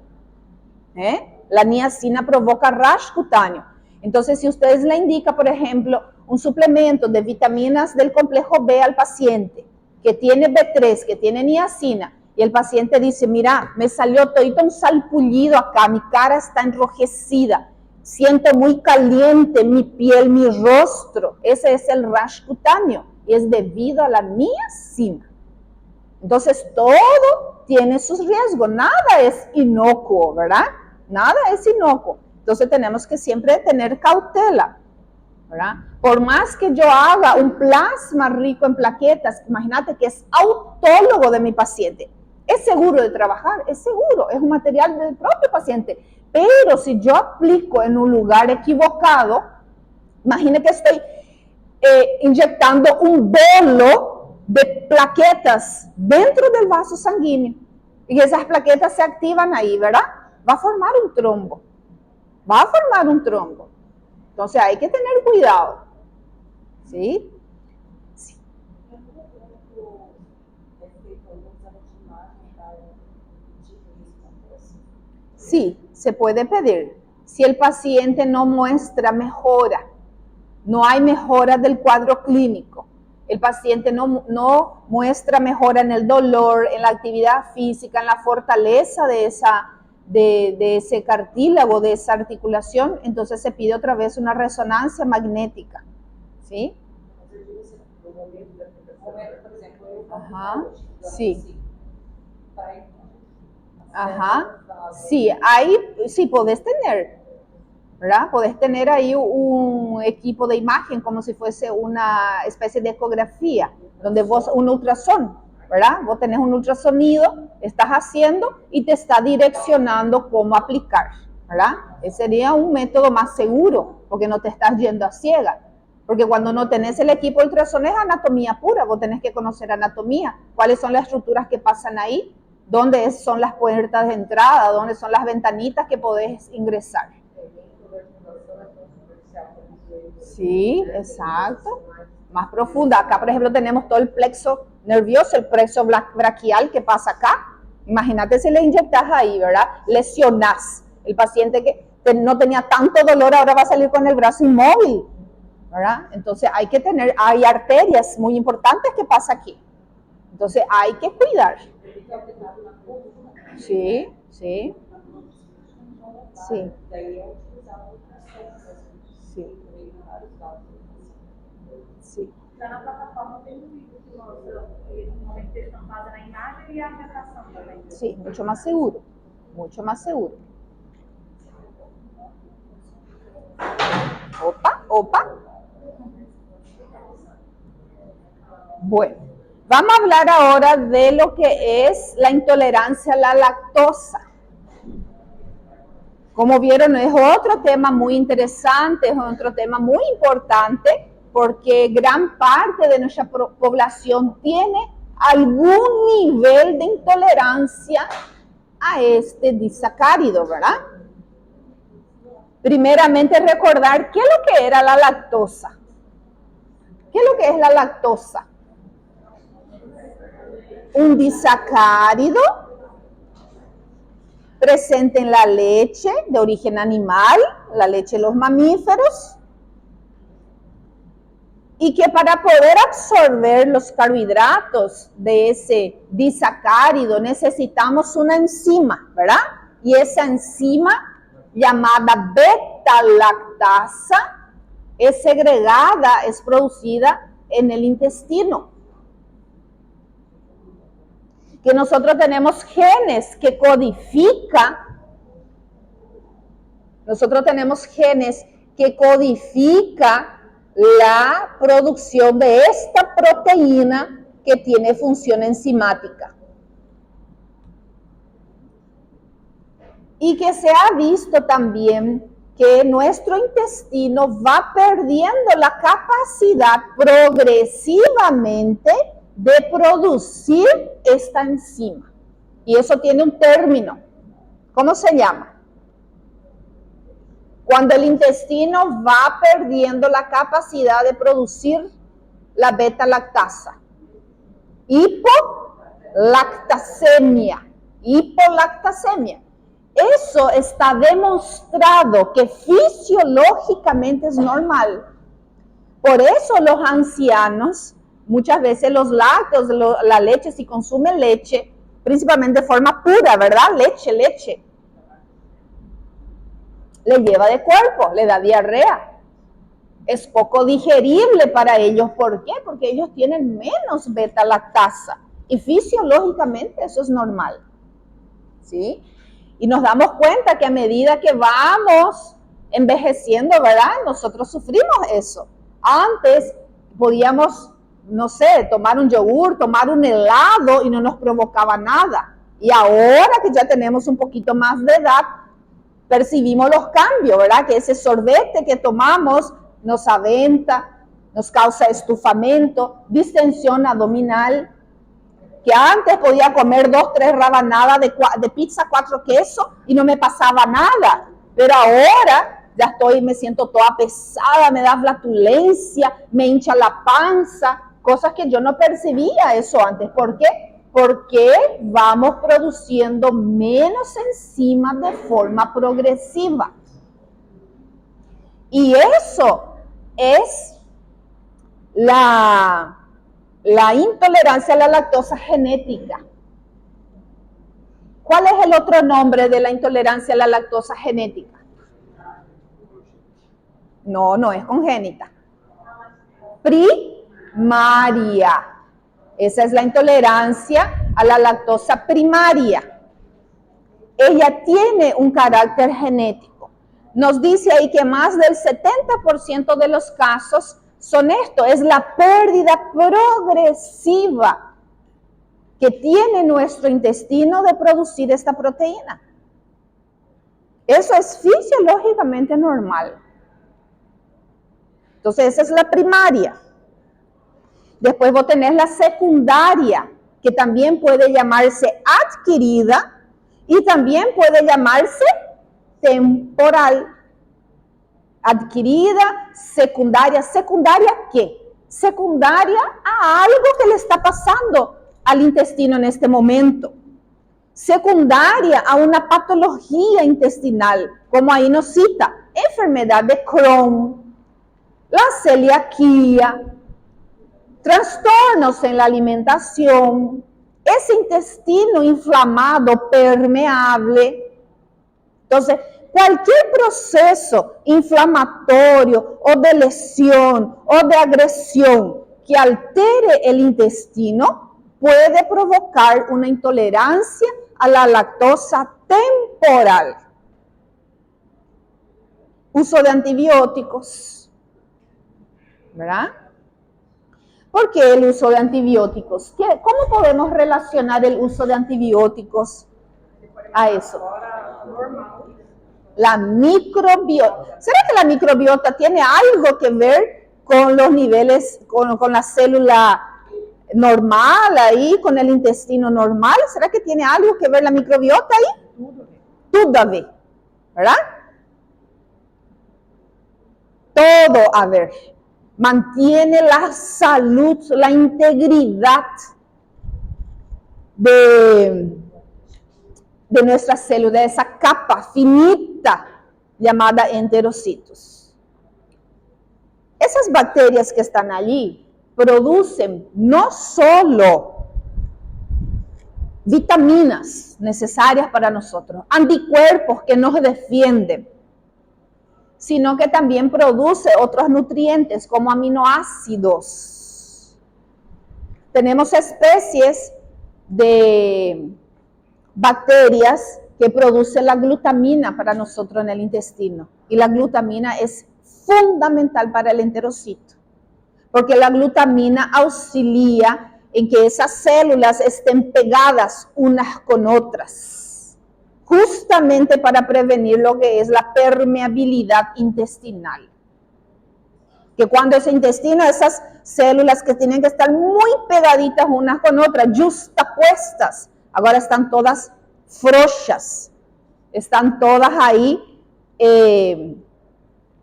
La niacina provoca rash cutáneo. Entonces, si ustedes le indican, por ejemplo, un suplemento de vitaminas del complejo B al paciente, que tiene B3, que tiene niacina, y el paciente dice, mira, me salió todito un salpullido acá, mi cara está enrojecida, siento muy caliente mi piel, mi rostro. Ese es el rash cutáneo y es debido a la niacina. Entonces, todo tiene sus riesgos, nada es inocuo, ¿verdad? Nada es inocuo. Entonces, tenemos que siempre tener cautela, ¿verdad? Por más que yo haga un plasma rico en plaquetas, imagínate que es autólogo de mi paciente. ¿Es seguro de trabajar? Es seguro, es un material del propio paciente. Pero si yo aplico en un lugar equivocado, imagine que estoy inyectando un bolo de plaquetas dentro del vaso sanguíneo y esas plaquetas se activan ahí, ¿verdad? Va a formar un trombo. Entonces hay que tener cuidado. ¿Sí? Sí. Sí, se puede pedir. Si el paciente no muestra mejora, no hay mejora del cuadro clínico, el paciente no muestra mejora en el dolor, en la actividad física, en la fortaleza de ese cartílago, de esa articulación, entonces se pide otra vez una resonancia magnética. ¿Sí? Ajá, sí. Ajá, sí, ahí sí podés tener, ¿verdad? Podés tener ahí un equipo de imagen como si fuese una especie de ecografía, donde vos, un ultrasonido, ¿verdad? Vos tenés un ultrasonido, estás haciendo y te está direccionando cómo aplicar. ¿verdad? Ese sería un método más seguro, porque no te estás yendo a ciega. Porque cuando no tenés el equipo de ultrasonido es anatomía pura, vos tenés que conocer anatomía, cuáles son las estructuras que pasan ahí, dónde son las puertas de entrada, dónde son las ventanitas que podés ingresar. Sí, exacto. Más profunda. Acá, por ejemplo, tenemos todo el plexo nervioso, el plexo braquial que pasa acá. Imagínate si le inyectas ahí, ¿verdad? Lesionás. El paciente que no tenía tanto dolor ahora va a salir con el brazo inmóvil, ¿verdad? Entonces hay arterias muy importantes que pasan aquí. Entonces hay que cuidar. Sí, sí. Sí. Sí. Sí. Já na plataforma tem um vídeo que mostra no momento que eles estão fazendo a imagem e a aplicação também. Sí, mucho más seguro. Mucho más seguro. Opa, opa. Bueno, vamos a hablar ahora de lo que es la intolerancia a la lactosa. Como vieron, es otro tema muy interesante, es otro tema muy importante, porque gran parte de nuestra población tiene algún nivel de intolerancia a este disacárido, ¿verdad? Primeramente recordar qué es lo que era la lactosa. ¿Qué es lo que es la lactosa? Un disacárido presente en la leche de origen animal, la leche de los mamíferos, y que para poder absorber los carbohidratos de ese disacárido necesitamos una enzima, ¿verdad? Y esa enzima llamada beta-lactasa es segregada, es producida en el intestino. Que nosotros tenemos genes que codifican la producción de esta proteína que tiene función enzimática. Y que se ha visto también que nuestro intestino va perdiendo la capacidad progresivamente de producir esta enzima. Y eso tiene un término. ¿Cómo se llama? Cuando el intestino va perdiendo la capacidad de producir la beta-lactasa. Hipolactasemia. Hipolactasemia. Eso está demostrado que fisiológicamente es normal. Por eso los ancianos, muchas veces los lácteos, la leche, si consumen leche, principalmente de forma pura, ¿verdad? Leche. Le lleva de cuerpo, le da diarrea. Es poco digerible para ellos. ¿Por qué? Porque ellos tienen menos beta-lactasa. Y fisiológicamente eso es normal. ¿Sí? Y nos damos cuenta que a medida que vamos envejeciendo, ¿verdad? Nosotros sufrimos eso. Antes podíamos, no sé, tomar un yogur, tomar un helado y no nos provocaba nada. Y ahora que ya tenemos un poquito más de edad, percibimos los cambios, ¿verdad? Que ese sorbete que tomamos nos aventa, nos causa estufamiento, distensión abdominal, que antes podía comer 2, 3 rabanadas de pizza, 4 quesos y no me pasaba nada. Pero ahora ya me siento toda pesada, me da flatulencia, me hincha la panza, cosas que yo no percibía eso antes. ¿Por qué? Porque vamos produciendo menos enzimas de forma progresiva. Y eso es la intolerancia a la lactosa genética. ¿Cuál es el otro nombre de la intolerancia a la lactosa genética? No es congénita. Primaria. Esa es la intolerancia a la lactosa primaria. Ella tiene un carácter genético. Nos dice ahí que más del 70% de los casos son esto, es la pérdida progresiva que tiene nuestro intestino de producir esta proteína. Eso es fisiológicamente normal. Entonces, esa es la primaria. Después vos tenés la secundaria, que también puede llamarse adquirida y también puede llamarse temporal. Adquirida, secundaria. ¿Secundaria qué? Secundaria a algo que le está pasando al intestino en este momento. Secundaria a una patología intestinal, como ahí nos cita, enfermedad de Crohn, la celiaquía, trastornos en la alimentación, ese intestino inflamado, permeable. Entonces, cualquier proceso inflamatorio o de lesión o de agresión que altere el intestino puede provocar una intolerancia a la lactosa temporal. Uso de antibióticos, ¿verdad? ¿Por qué el uso de antibióticos? ¿Cómo podemos relacionar el uso de antibióticos a eso? La microbiota. ¿Será que la microbiota tiene algo que ver con los niveles, con la célula normal ahí, con el intestino normal? ¿Será que tiene algo que ver la microbiota ahí? Tudo a ver, ¿verdad? Todo a ver. Mantiene la salud, la integridad de nuestra célula, de esa capa finita llamada enterocitos. Esas bacterias que están allí producen no solo vitaminas necesarias para nosotros, anticuerpos que nos defienden, sino que también produce otros nutrientes como aminoácidos. Tenemos especies de bacterias que producen la glutamina para nosotros en el intestino. Y la glutamina es fundamental para el enterocito, porque la glutamina auxilia en que esas células estén pegadas unas con otras, justamente para prevenir lo que es la permeabilidad intestinal. Que cuando ese intestino, esas células que tienen que estar muy pegaditas unas con otras, justapuestas, ahora están todas frouxas, están todas ahí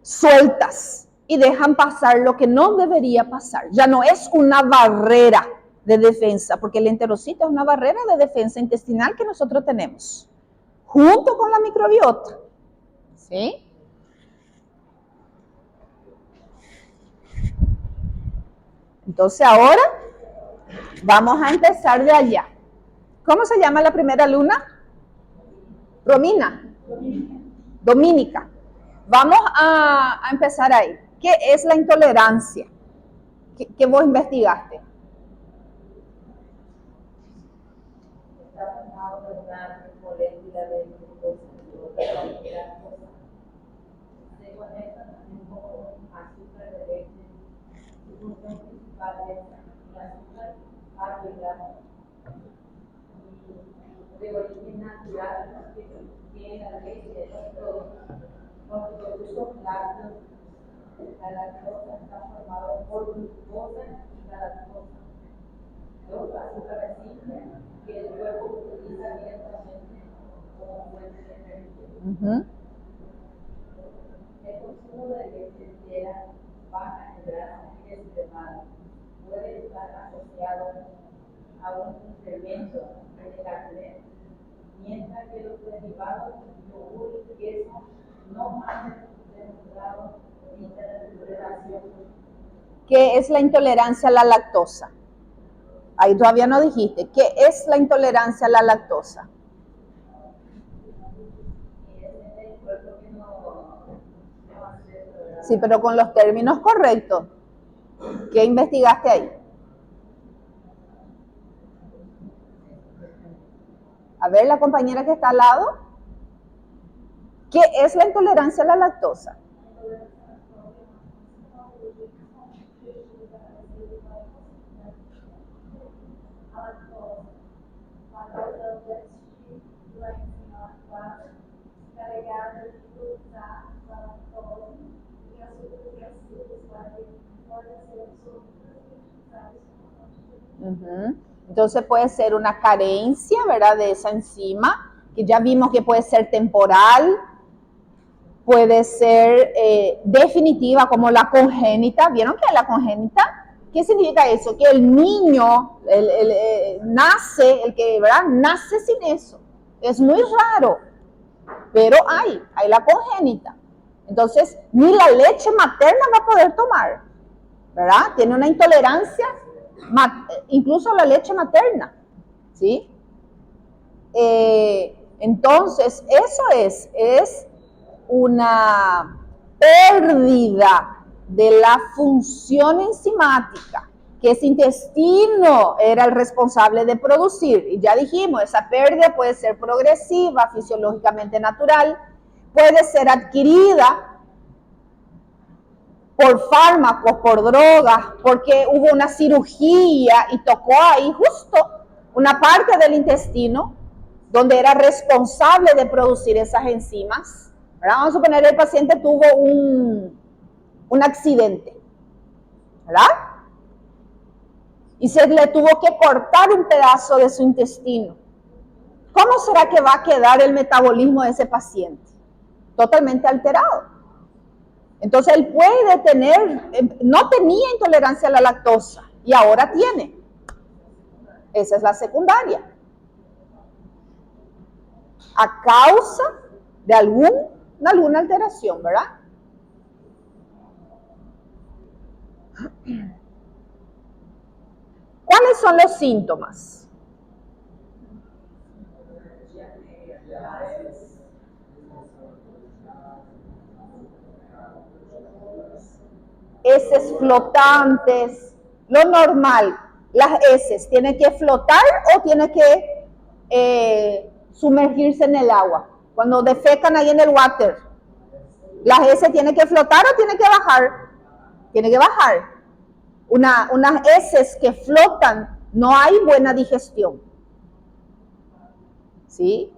sueltas y dejan pasar lo que no debería pasar. Ya no es una barrera de defensa, porque el enterocito es una barrera de defensa intestinal que nosotros tenemos, junto con la microbiota. ¿Sí? Entonces ahora vamos a empezar de allá. ¿Cómo se llama la primera luna? Romina. Dominica. Vamos a empezar ahí. ¿Qué es la intolerancia? ¿Qué vos investigaste? De origen natural, que tiene la leche, los productos lácteos, la lactosa está formada por glucosa y galactosa, dos azúcares simples que el cuerpo utiliza directamente como fuente de energía. El consumo de leche entera, baja en grasa y descremada puede estar asociado a un incremento en el acné, mientras que los derivados de yogur y queso no han demostrado interrelación. ¿Qué es la intolerancia a la lactosa? Ahí todavía no dijiste. ¿Qué es la intolerancia a la lactosa? Sí, pero con los términos correctos. ¿Qué investigaste ahí? A ver, la compañera que está al lado. ¿Qué es la intolerancia a la lactosa? encarregada de usar a lactose e açúcares graxudos para que puedan ser absorbidas y utilizadas como fonte de Ujú. Entonces puede ser una carencia, ¿verdad?, de esa enzima, que ya vimos que puede ser temporal, puede ser definitiva, como la congénita. ¿Vieron que la congénita? ¿Qué significa eso? Que el niño nace, ¿verdad?, nace sin eso. Es muy raro, pero hay la congénita. Entonces, ni la leche materna va a poder tomar, ¿verdad? Tiene una intolerancia, incluso a la leche materna, ¿sí? Entonces, eso es una pérdida de la función enzimática que ese intestino era el responsable de producir. Y ya dijimos, esa pérdida puede ser progresiva, fisiológicamente natural, puede ser adquirida por fármacos, por drogas, porque hubo una cirugía y tocó ahí justo una parte del intestino donde era responsable de producir esas enzimas. ¿Verdad? Vamos a suponer que el paciente tuvo un accidente, ¿verdad? Y se le tuvo que cortar un pedazo de su intestino. ¿Cómo será que va a quedar el metabolismo de ese paciente? Totalmente alterado. Entonces él puede no tenía intolerancia a la lactosa y ahora tiene. Esa es la secundaria. A causa de alguna alteración, ¿verdad? ¿Cuáles son los síntomas? Heces flotantes, lo normal, las heces, ¿tiene que flotar o tiene que sumergirse en el agua? Cuando defecan ahí en el water, ¿las heces tienen que flotar o tiene que bajar? Tiene que bajar. Unas heces que flotan, no hay buena digestión. ¿Sí?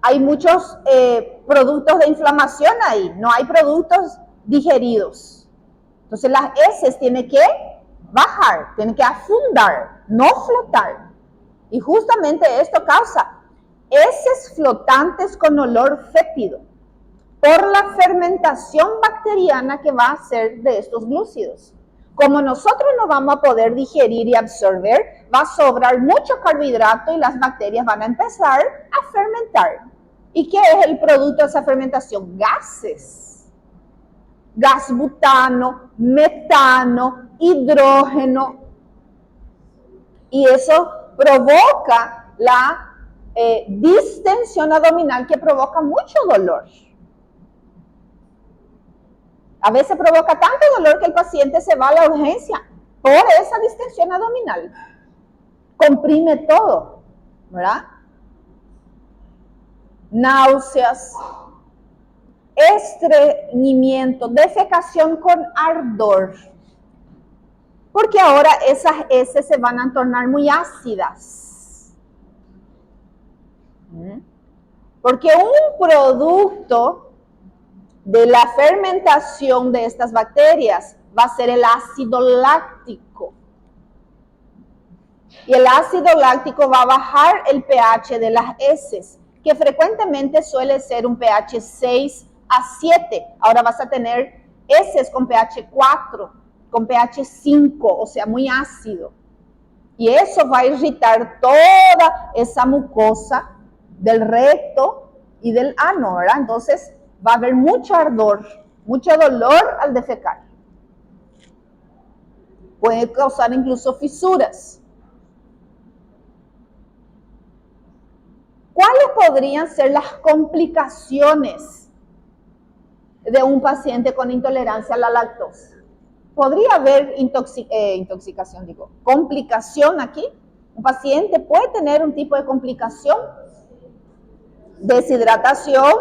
Hay muchos productos de inflamación ahí, no hay productos digeridos. Entonces las heces tienen que bajar, tienen que afundar, no flotar. Y justamente esto causa heces flotantes con olor fétido por la fermentación bacteriana que va a hacer de estos glúcidos. Como nosotros no vamos a poder digerir y absorber, va a sobrar mucho carbohidrato y las bacterias van a empezar a fermentar. ¿Y qué es el producto de esa fermentación? Gases. Gas butano, metano, hidrógeno. Y eso provoca la distensión abdominal que provoca mucho dolor. A veces provoca tanto dolor que el paciente se va a la urgencia por esa distensión abdominal. Comprime todo, ¿verdad? Náuseas, estreñimiento, defecación con ardor. Porque ahora esas heces se van a tornar muy ácidas. Porque un producto de la fermentación de estas bacterias va a ser el ácido láctico. Y el ácido láctico va a bajar el pH de las heces, que frecuentemente suele ser un pH 6 a 7. Ahora vas a tener heces con pH 4, con pH 5, o sea, muy ácido. Y eso va a irritar toda esa mucosa del recto y del ano, ¿verdad? Entonces va a haber mucho ardor, mucho dolor al defecar. Puede causar incluso fisuras. ¿Cuáles podrían ser las complicaciones de un paciente con intolerancia a la lactosa? Podría haber complicación aquí. Un paciente puede tener un tipo de complicación, deshidratación,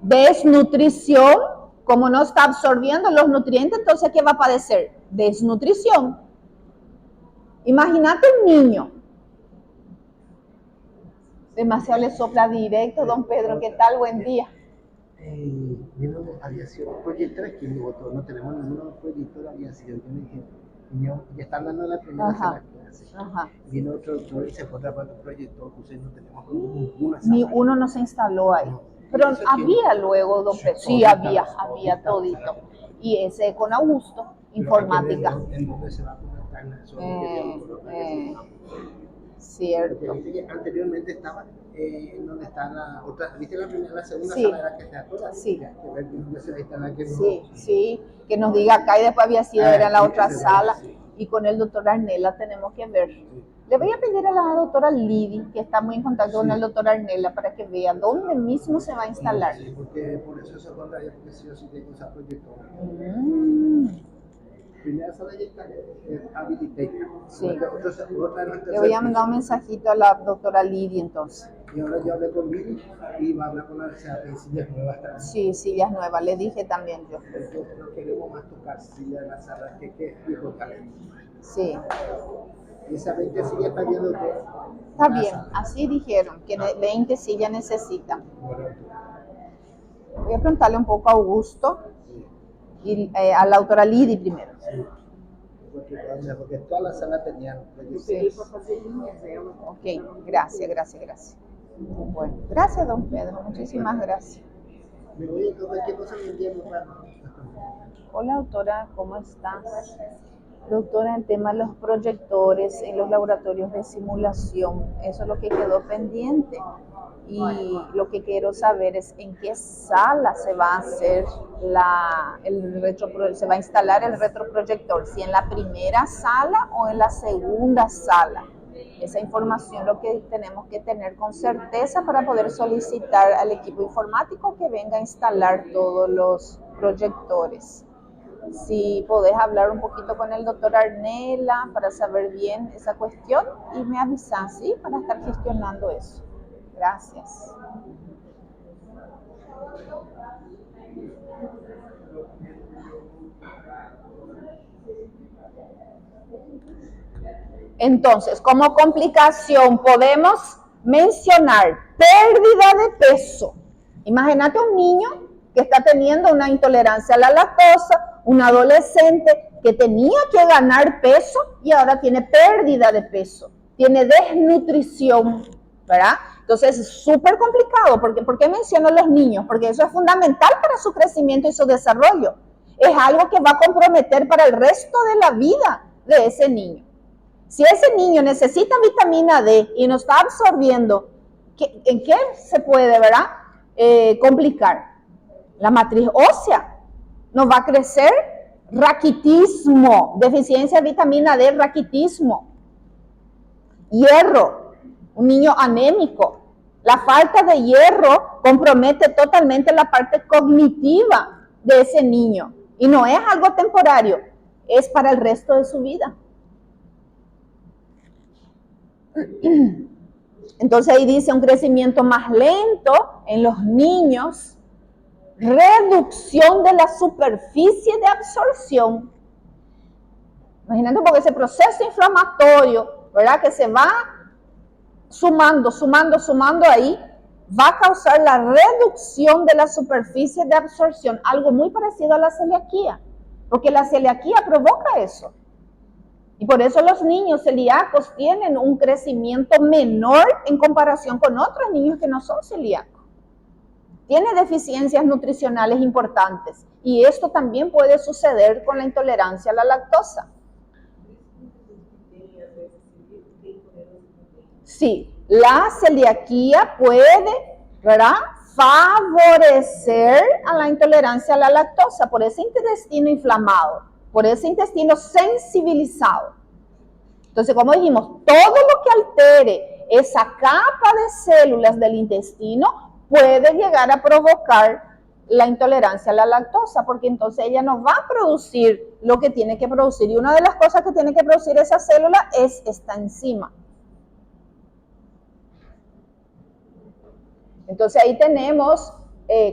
desnutrición, como no está absorbiendo los nutrientes, entonces ¿qué va a padecer? Desnutrición. Imagínate un niño Demasiado le sopla directo, don Pedro. ¿Qué tal? Buen día. Vino aviación, proyecto aquí en Bogotá, no tenemos ningún proyecto de aviación. Yo me dije, vino, ya está hablando de la primera sala clase. Vino otro doctor y se fue a otro proyecto, entonces no tenemos ninguna sala. Ni uno no se instaló ahí. No. Pero Eso había luego, don Pedro. Sí, había todito. Y ese con Augusto, informática. ¿En dónde se va a conectar? Cierto. Porque anteriormente estaba en donde está la otra, ¿viste la primera, la segunda Sí. sala era que está toda? Sí. Que ver dónde se va a instalar, que no. Sí, que nos diga acá y después había sido, era en la sí, otra ese sala. sí. Y con el doctor Arnela tenemos que ver. Le voy a pedir a la doctora Lidy, que está muy en contacto con el doctor Arnela, para que vea dónde mismo se va a instalar. Sí, porque por eso se contraria, porque si yo sí tengo ese proyecto. Primera sala ya está habilitada. Sí. Otra Le voy a mandar un mensajito a la doctora Lidy entonces. Y ahora yo hablé con Billy y va a hablar con la sillas nuevas también. Sí, sillas nuevas, le dije también yo. Porque no queremos más tocar sillas en la sala, que fijo talento. Sí, Y esa 20 sillas está viendo todo. está bien, así dijeron, que 20 sillas necesitan. Voy a preguntarle un poco a Augusto y a la doctora Lidy primero. Porque todas las salas tenían. Ok, gracias. Bueno, gracias, don Pedro, muchísimas gracias. Me voy a cualquier cosa me entiendo. Hola, doctora, ¿cómo estás? Doctora, el tema de los proyectores en los laboratorios de simulación, eso es lo que quedó pendiente. Y lo que quiero saber es en qué sala se va a hacer se va a instalar el retroproyector, si en la primera sala o en la segunda sala. Esa información lo que tenemos que tener con certeza para poder solicitar al equipo informático que venga a instalar todos los proyectores. Si podés hablar un poquito con el doctor Arnela para saber bien esa cuestión y me avisas, ¿sí? Para estar gestionando eso. Gracias. Entonces, como complicación podemos mencionar pérdida de peso. Imagínate un niño que está teniendo una intolerancia a la lactosa, un adolescente que tenía que ganar peso y ahora tiene pérdida de peso, tiene desnutrición, ¿verdad? Entonces es súper complicado. ¿Por qué menciono los niños? Porque eso es fundamental para su crecimiento y su desarrollo. Es algo que va a comprometer para el resto de la vida de ese niño. Si ese niño necesita vitamina D y no está absorbiendo, ¿en qué se puede, verdad? Complicar? La matriz ósea no va a crecer, raquitismo, deficiencia de vitamina D, raquitismo, hierro, un niño anémico. La falta de hierro compromete totalmente la parte cognitiva de ese niño y no es algo temporario, es para el resto de su vida. Entonces ahí dice un crecimiento más lento en los niños, reducción de la superficie de absorción. Imagínate, porque ese proceso inflamatorio, ¿verdad? Que se va sumando ahí, va a causar la reducción de la superficie de absorción, algo muy parecido a la celiaquía, porque la celiaquía provoca eso. Y por eso los niños celíacos tienen un crecimiento menor en comparación con otros niños que no son celíacos. Tiene deficiencias nutricionales importantes y esto también puede suceder con la intolerancia a la lactosa. Sí, la celiaquía puede, ¿verdad?, favorecer a la intolerancia a la lactosa por ese intestino inflamado, por ese intestino sensibilizado. Entonces, como dijimos, todo lo que altere esa capa de células del intestino puede llegar a provocar la intolerancia a la lactosa, porque entonces ella no va a producir lo que tiene que producir. Y una de las cosas que tiene que producir esa célula es esta enzima. Entonces ahí tenemos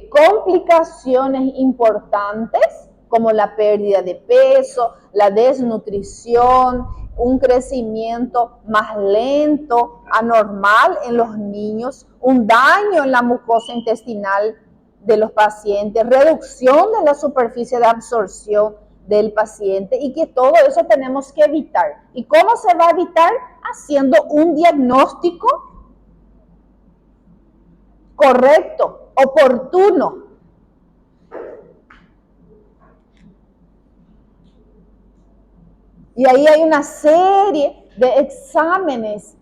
complicaciones importantes como la pérdida de peso, la desnutrición, un crecimiento más lento, anormal en los niños, un daño en la mucosa intestinal de los pacientes, reducción de la superficie de absorción del paciente, y que todo eso tenemos que evitar. ¿Y cómo se va a evitar? Haciendo un diagnóstico correcto, oportuno. Y ahí hay una serie de exámenes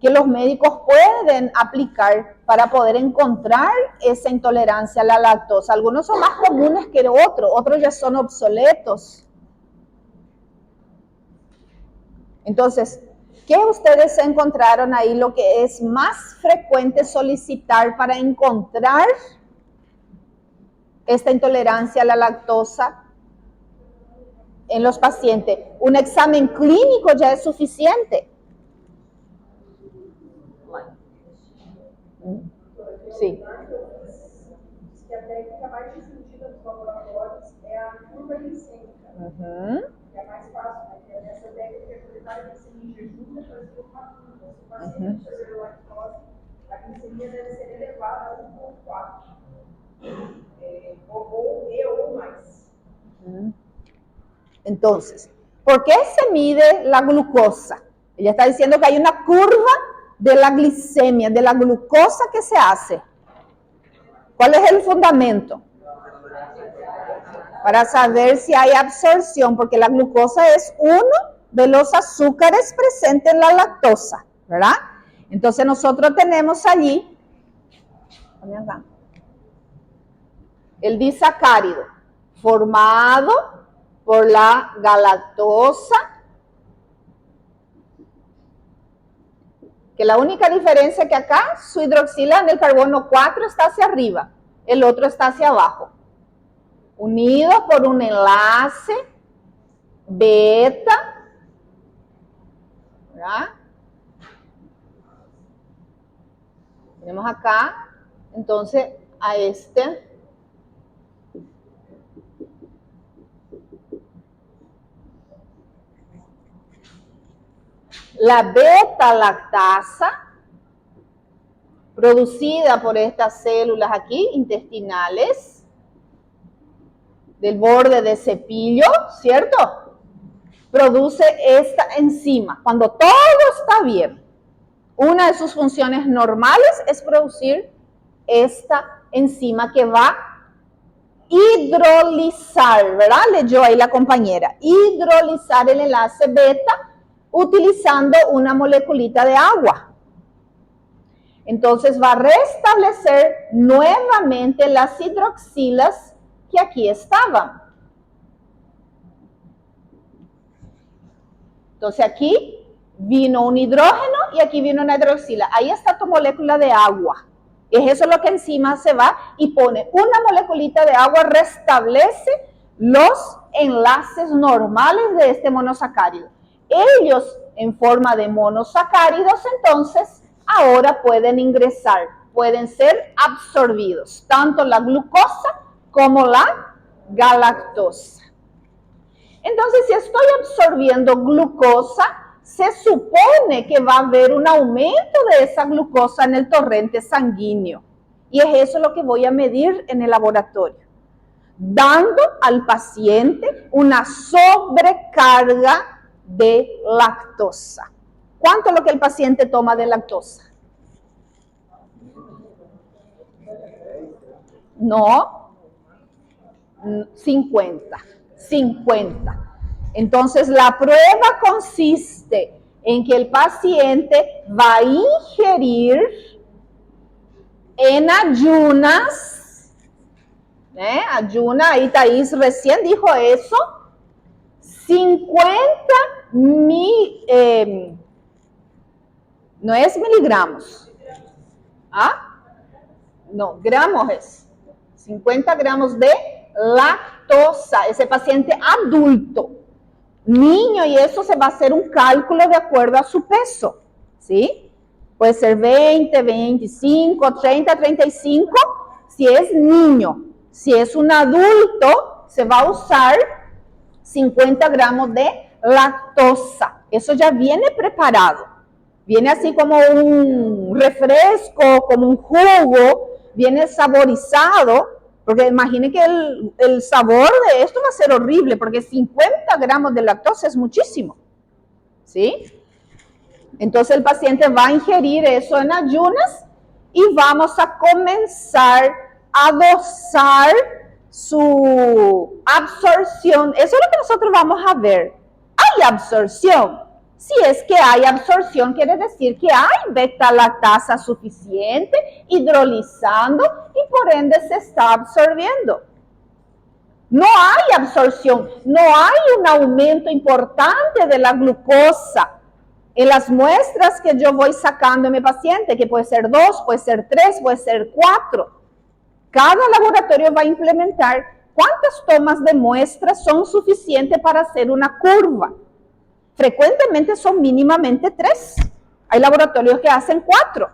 que los médicos pueden aplicar para poder encontrar esa intolerancia a la lactosa. Algunos son más comunes que otros ya son obsoletos. Entonces, ¿qué ustedes encontraron ahí? Lo que es más frecuente solicitar para encontrar esta intolerancia a la lactosa en los pacientes. Un examen clínico ya es suficiente. Sí. Que a técnica mais difundida dos laboratórios é a curva glicêmica. Que é mais fácil, né? Essa técnica é utilizar a glicemia em jejum depois de uma curva. Se o paciente tiver lactose, a glicemia deve ser elevada a 1,4 ou mais. Entonces, ¿por qué se mide la glucosa? Ella está diciendo que hay una curva de la glicemia, de la glucosa que se hace. ¿Cuál es el fundamento? Para saber si hay absorción, porque la glucosa es uno de los azúcares presentes en la lactosa, ¿verdad? Entonces nosotros tenemos allí el disacárido formado por la galactosa, que la única diferencia es que acá su hidroxila en el carbono 4 está hacia arriba, el otro está hacia abajo, unido por un enlace beta, ¿verdad? Tenemos acá, entonces, a este. La beta-lactasa, producida por estas células aquí, intestinales, del borde de cepillo, ¿cierto? Produce esta enzima. Cuando todo está bien, una de sus funciones normales es producir esta enzima que va a hidrolizar, ¿verdad? Leyó ahí la compañera. Hidrolizar el enlace beta utilizando una moleculita de agua. Entonces va a restablecer nuevamente las hidroxilas que aquí estaban. Entonces aquí vino un hidrógeno y aquí vino una hidroxila. Ahí está tu molécula de agua. Es eso lo que encima se va y pone una moleculita de agua, restablece los enlaces normales de este monosacárido. Ellos, en forma de monosacáridos, entonces, ahora pueden ingresar, pueden ser absorbidos, tanto la glucosa como la galactosa. Entonces, si estoy absorbiendo glucosa, se supone que va a haber un aumento de esa glucosa en el torrente sanguíneo. Y es eso lo que voy a medir en el laboratorio, dando al paciente una sobrecarga de lactosa. ¿Cuánto es lo que el paciente toma de lactosa? No, 50. Entonces la prueba consiste en que el paciente va a ingerir en ayunas, ahí Thais recién dijo eso, 50 no es miligramos, no, gramos es, 50 gramos de lactosa, ese paciente adulto, niño, y eso se va a hacer un cálculo de acuerdo a su peso, ¿sí? Puede ser 20, 25, 30, 35, si es niño. Si es un adulto, se va a usar 50 gramos de lactosa. Eso ya viene preparado. Viene así como un refresco, como un jugo, viene saborizado, porque imagine que el sabor de esto va a ser horrible, porque 50 gramos de lactosa es muchísimo, ¿sí? Entonces el paciente va a ingerir eso en ayunas y vamos a comenzar a dosar su absorción. Eso es lo que nosotros vamos a ver. Hay absorción. Si es que hay absorción, quiere decir que hay beta-lactasa suficiente hidrolizando y por ende se está absorbiendo. No hay absorción, no hay un aumento importante de la glucosa en las muestras que yo voy sacando en mi paciente, que puede ser 2, puede ser 3, puede ser 4. Cada laboratorio va a implementar cuántas tomas de muestras son suficientes para hacer una curva. Frecuentemente son mínimamente 3. Hay laboratorios que hacen 4.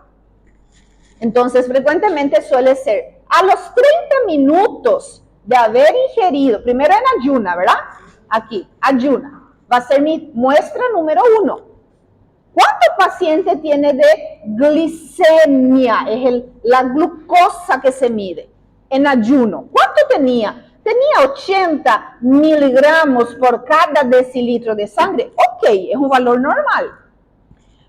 Entonces, frecuentemente suele ser a los 30 minutos de haber ingerido, primero en ayuna, ¿verdad? Aquí, ayuna. Va a ser mi muestra número 1. ¿Cuánto paciente tiene de glicemia? Es la glucosa que se mide en ayuno. ¿Cuánto tenía? Tenía 80 miligramos por cada decilitro de sangre. Ok, es un valor normal.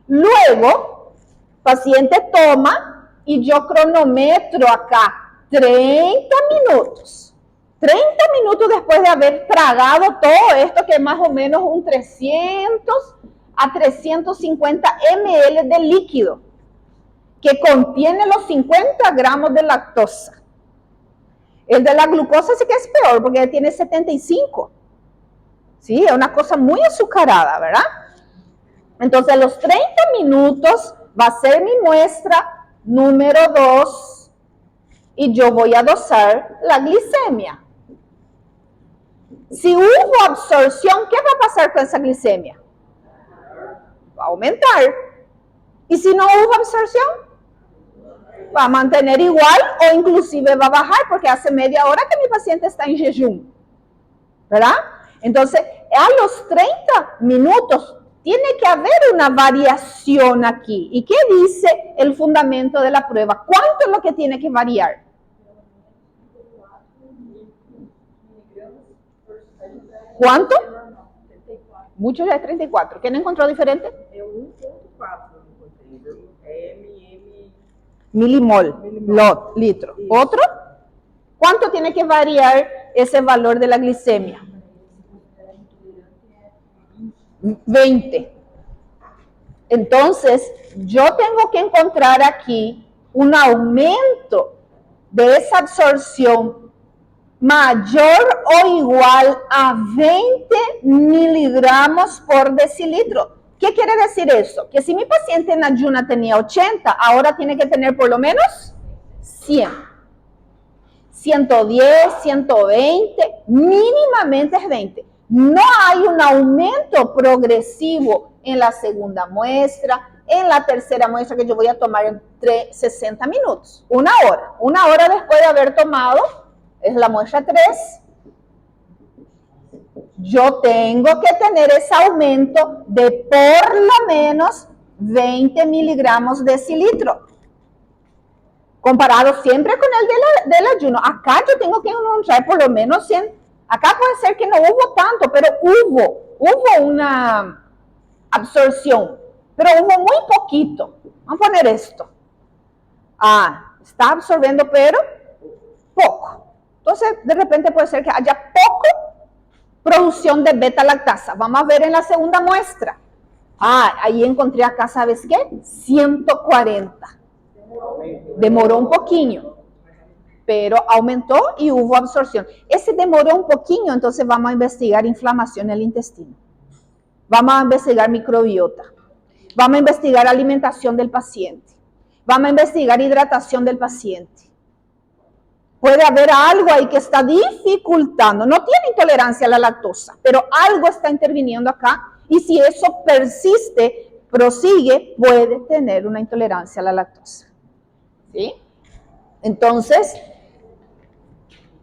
Luego, paciente toma y yo cronometro acá 30 minutos. 30 minutos después de haber tragado todo esto, que es más o menos un 300 a 350 ml de líquido, que contiene los 50 gramos de lactosa. El de la glucosa sí que es peor, porque tiene 75. Sí, es una cosa muy azucarada, ¿verdad? Entonces, a los 30 minutos va a ser mi muestra número 2 y yo voy a dosar la glicemia. Si hubo absorción, ¿qué va a pasar con esa glicemia? Va a aumentar. ¿Y si no hubo absorción? Va a mantener igual o inclusive va a bajar porque hace media hora que mi paciente está en jejum, ¿verdad? Entonces, a los 30 minutos tiene que haber una variación aquí. ¿Y qué dice el fundamento de la prueba? ¿Cuánto es lo que tiene que variar? ¿Cuánto? Mucho ya es 34. ¿Quién encontró diferente? 1.4. Milimol, litro. ¿Otro? ¿Cuánto tiene que variar ese valor de la glicemia? 20. Entonces, yo tengo que encontrar aquí un aumento de esa absorción mayor o igual a 20 miligramos por decilitro. ¿Qué quiere decir eso? Que si mi paciente en ayuna tenía 80, ahora tiene que tener por lo menos 100. 110, 120, mínimamente es 20. No hay un aumento progresivo en la segunda muestra, en la tercera muestra que yo voy a tomar entre 60 minutos, una hora. Una hora después de haber tomado, es la muestra 3. Yo tengo que tener ese aumento de por lo menos 20 miligramos decilitro. Comparado siempre con el del ayuno. Acá yo tengo que encontrar por lo menos 100. Acá puede ser que no hubo tanto, pero hubo una absorción. Pero hubo muy poquito. Vamos a poner esto. Está absorbiendo, pero poco. Entonces, de repente puede ser que haya poco producción de beta-lactasa. Vamos a ver en la segunda muestra. Ahí encontré acá, ¿sabes qué? 140. Demoró un poquillo, pero aumentó y hubo absorción. Ese demoró un poquillo, entonces vamos a investigar inflamación en el intestino. Vamos a investigar microbiota. Vamos a investigar alimentación del paciente. Vamos a investigar hidratación del paciente. Puede haber algo ahí que está dificultando. No tiene intolerancia a la lactosa, pero algo está interviniendo acá. Y si eso persiste, prosigue, puede tener una intolerancia a la lactosa. ¿Sí? Entonces,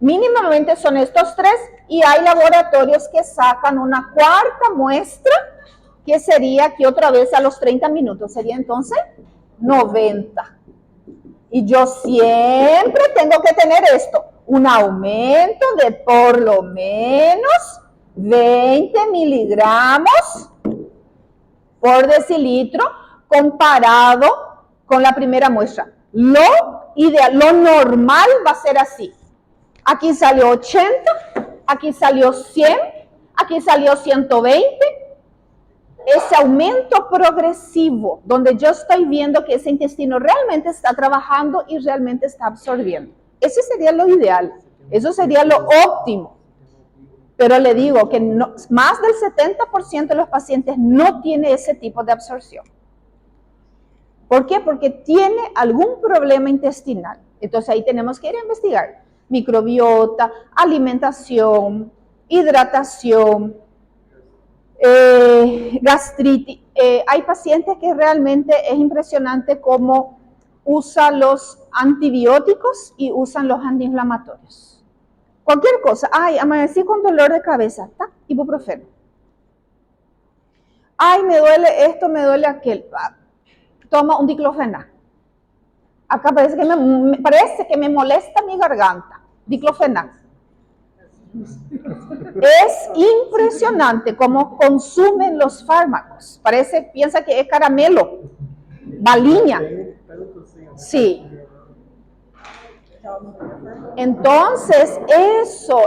mínimamente son estos 3 y hay laboratorios que sacan una cuarta muestra que sería que otra vez a los 30 minutos, sería entonces 90. Y yo siempre tengo que tener esto, un aumento de por lo menos 20 miligramos por decilitro comparado con la primera muestra. Lo ideal, lo normal va a ser así. Aquí salió 80, aquí salió 100, aquí salió 120. Ese aumento progresivo, donde yo estoy viendo que ese intestino realmente está trabajando y realmente está absorbiendo. Ese sería lo ideal, eso sería lo óptimo. Pero le digo que no, más del 70% de los pacientes no tiene ese tipo de absorción. ¿Por qué? Porque tiene algún problema intestinal. Entonces ahí tenemos que ir a investigar microbiota, alimentación, hidratación, gastritis. Hay pacientes que realmente es impresionante cómo usan los antibióticos y usan los antiinflamatorios. Cualquier cosa. Ay, amanecí con dolor de cabeza. ¡Tac! Ibuprofeno. Ay, me duele esto, me duele aquel. Toma un diclofenac. Acá parece que me molesta mi garganta. Diclofenac. Es impresionante cómo consumen los fármacos. Piensa que es caramelo, baliña. Sí. Entonces,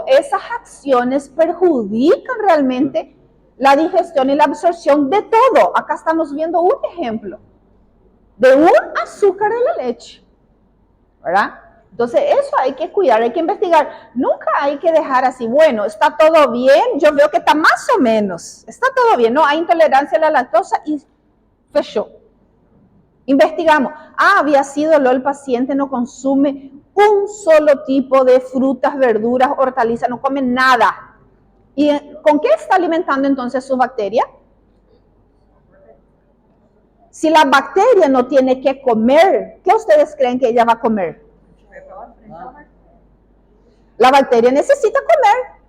esas acciones perjudican realmente la digestión y la absorción de todo. Acá estamos viendo un ejemplo de un azúcar en la leche, ¿verdad? Entonces, eso hay que cuidar, hay que investigar. Nunca hay que dejar así, bueno, está todo bien, yo veo que está más o menos, está todo bien, no hay intolerancia a la lactosa y fechó. Investigamos. Había sido el paciente no consume un solo tipo de frutas, verduras, hortalizas, no come nada. ¿Y con qué está alimentando entonces su bacteria? Si la bacteria no tiene que comer, ¿qué ustedes creen que ella va a comer? La bacteria necesita comer.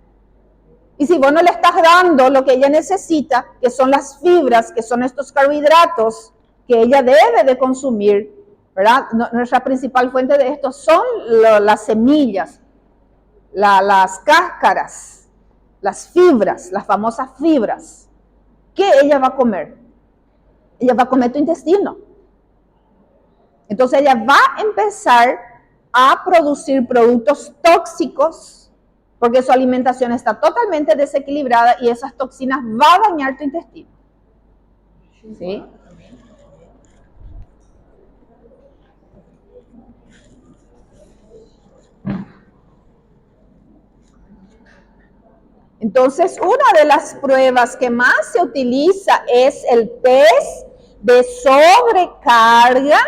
Y si vos no le estás dando lo que ella necesita, que son las fibras, que son estos carbohidratos que ella debe de consumir, ¿verdad? Nuestra principal fuente de esto son las semillas, las cáscaras, las fibras, las famosas fibras. ¿Qué ella va a comer? Ella va a comer tu intestino. Entonces ella va a empezar a producir productos tóxicos porque su alimentación está totalmente desequilibrada y esas toxinas van a dañar tu intestino. ¿Sí? Entonces, una de las pruebas que más se utiliza es el test de sobrecarga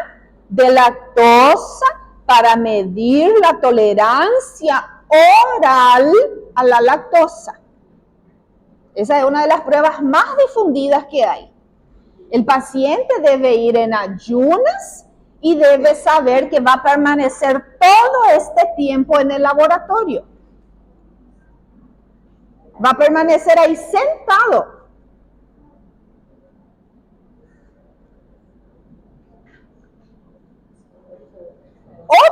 de lactosa para medir la tolerancia oral a la lactosa. Esa es una de las pruebas más difundidas que hay. El paciente debe ir en ayunas y debe saber que va a permanecer todo este tiempo en el laboratorio. Va a permanecer ahí sentado.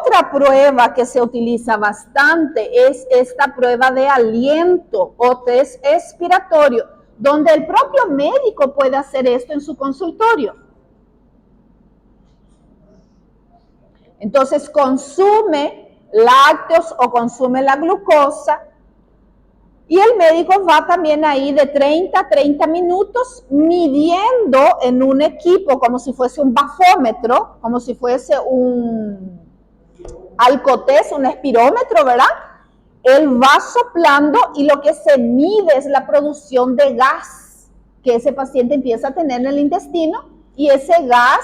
Otra prueba que se utiliza bastante es esta prueba de aliento o test expiratorio, donde el propio médico puede hacer esto en su consultorio. Entonces consume lácteos o consume la glucosa y el médico va también ahí de 30 a 30 minutos midiendo en un equipo como si fuese un bafómetro, como si fuese un alcotés, un espirómetro, ¿verdad? Él va soplando y lo que se mide es la producción de gas que ese paciente empieza a tener en el intestino y ese gas,